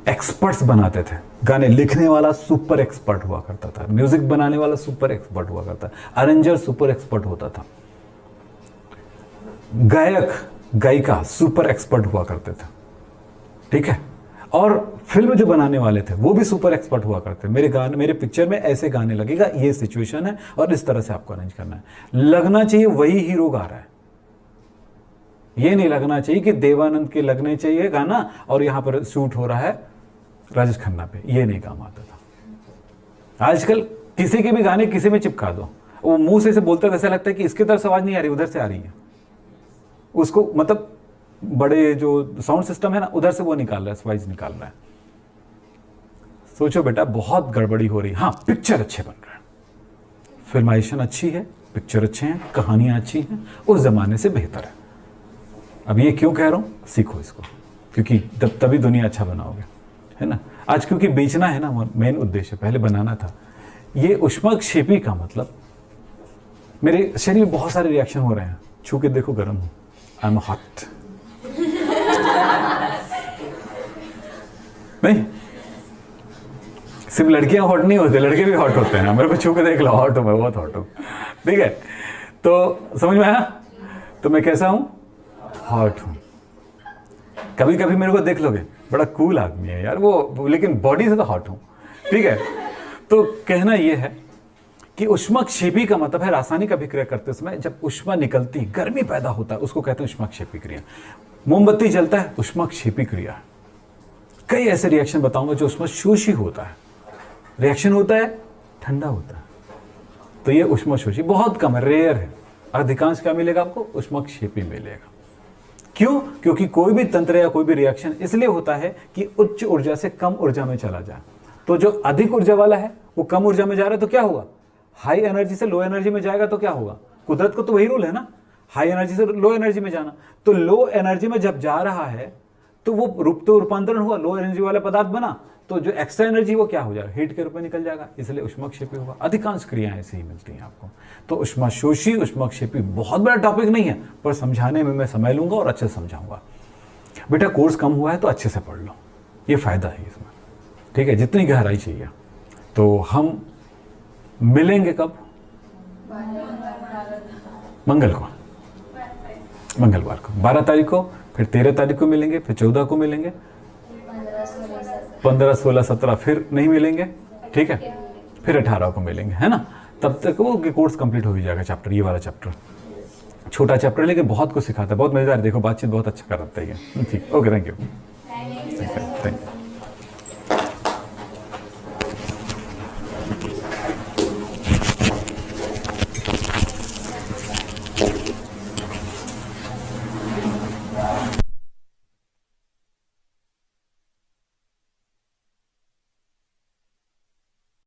एक्सपर्ट्स बनाते थे। गाने लिखने वाला सुपर एक्सपर्ट हुआ करता था, म्यूजिक बनाने वाला सुपर एक्सपर्ट हुआ करता, अरेंजर सुपर एक्सपर्ट होता था, गायक गायिका सुपर एक्सपर्ट हुआ करते थे, ठीक है। और फिल्म जो बनाने वाले थे वो भी सुपर एक्सपर्ट हुआ करते। मेरे पिक्चर में ऐसे गाने लगेगा, ये सिचुएशन है और इस तरह से आपको अरेंज करना है। लगना चाहिए वही हीरो गा रहा है, ये नहीं लगना चाहिए कि देवानंद के लगने चाहिए गाना और यहां पर शूट हो रहा है राजेश खन्ना पे, ये नहीं काम आता था। आजकल किसी के भी गाने किसी में चिपका दो, वो मुंह से बोलता है, वैसा लगता है कि इसके तरफ से आवाज नहीं आ रही, उधर से आ रही है। उसको मतलब बड़े जो साउंड सिस्टम है ना, उधर से वो निकाल रहा है, वॉइस निकाल रहा है। सोचो बेटा, बहुत गड़बड़ी हो रही है। हाँ, पिक्चर अच्छे बन रहे हैं, फिल्माइशन अच्छी है, पिक्चर अच्छे हैं, कहानियां अच्छी हैं, उस जमाने से बेहतर है। अब ये क्यों कह रहा हूं, सीखो इसको, क्योंकि तभी दुनिया अच्छा बनाओगे, है ना। आज क्योंकि बेचना है ना, मेन उद्देश्य, पहले बनाना था। ये ऊष्माक्षेपी का मतलब, मेरे शरीर में बहुत सारे रिएक्शन हो रहे हैं, छू के देखो गर्म हूं, आई एम हॉट। नहीं, सिर्फ लड़कियां हॉट नहीं होती, लड़के भी हॉट होते हैं। मेरे को छू के देख लो, हॉट हूं मैं, बहुत हॉट हूं, ठीक है। तो समझ में आया? तो मैं कैसा हूं? हॉट हूं। कभी कभी मेरे को देख लोगे, बड़ा कूल आदमी है यार वो, लेकिन बॉडी से तो हॉट हूं, ठीक है। तो कहना यह है कि ऊष्माक्षेपी का मतलब है रासायनिक अभिक्रिया करते समय जब ऊष्मा निकलती, गर्मी पैदा होता है, उसको कहते हैं ऊष्माक्षेपी क्रिया। मोमबत्ती जलता है, ऊष्माक्षेपी क्रिया है। कई ऐसे रिएक्शन बताऊंगा जो ऊष्माशोषी होता है, रिएक्शन होता है ठंडा होता है, तो ये ऊष्माशोषी बहुत कम है, रेयर है। अधिकांश क्या मिलेगा आपको? ऊष्माक्षेपी मिलेगा। क्यों? क्योंकि कोई भी तंत्र या कोई भी रिएक्शन इसलिए होता है कि उच्च ऊर्जा से कम ऊर्जा में चला जाए। तो जो अधिक ऊर्जा वाला है वो कम ऊर्जा में जा रहा है, तो क्या होगा? हाई एनर्जी से लो एनर्जी में जाएगा, तो क्या होगा? कुदरत को तो वही रूल है ना, हाई एनर्जी से लो एनर्जी में जाना। तो लो एनर्जी में जब जा रहा है तो वो रूपांतरण हुआ, लो एनर्जी वाला पदार्थ बना, तो जो एक्स्ट्रा एनर्जी वो क्या हो जाएगा? हीट के रूप में निकल जाएगा, इसलिए ऊष्माक्षेपी हुआ। अधिकांश क्रियाएं ऐसे ही मिलती हैं आपको। तो ऊष्माशोषी ऊष्माक्षेपी बहुत बड़ा टॉपिक नहीं है, पर समझाने में मैं समय लूंगा और अच्छे से समझाऊंगा। बेटा कोर्स कम हुआ है तो अच्छे से पढ़ लो, ये फायदा है इसमें, ठीक है, जितनी गहराई चाहिए। तो हम मिलेंगे कब? मंगलवार को 12 तारीख को, फिर 13 तारीख को मिलेंगे, फिर 14 को मिलेंगे, 15, 16, 17 फिर नहीं मिलेंगे, ठीक है, फिर 18 को मिलेंगे, है ना। तब तक वो कोर्स कंप्लीट हो ही जाएगा। चैप्टर, ये वाला चैप्टर छोटा चैप्टर लेकिन बहुत कुछ सिखाता है, बहुत मजेदार। देखो बातचीत बहुत अच्छा कर रहा है। ठीक, ओके, थैंक यू।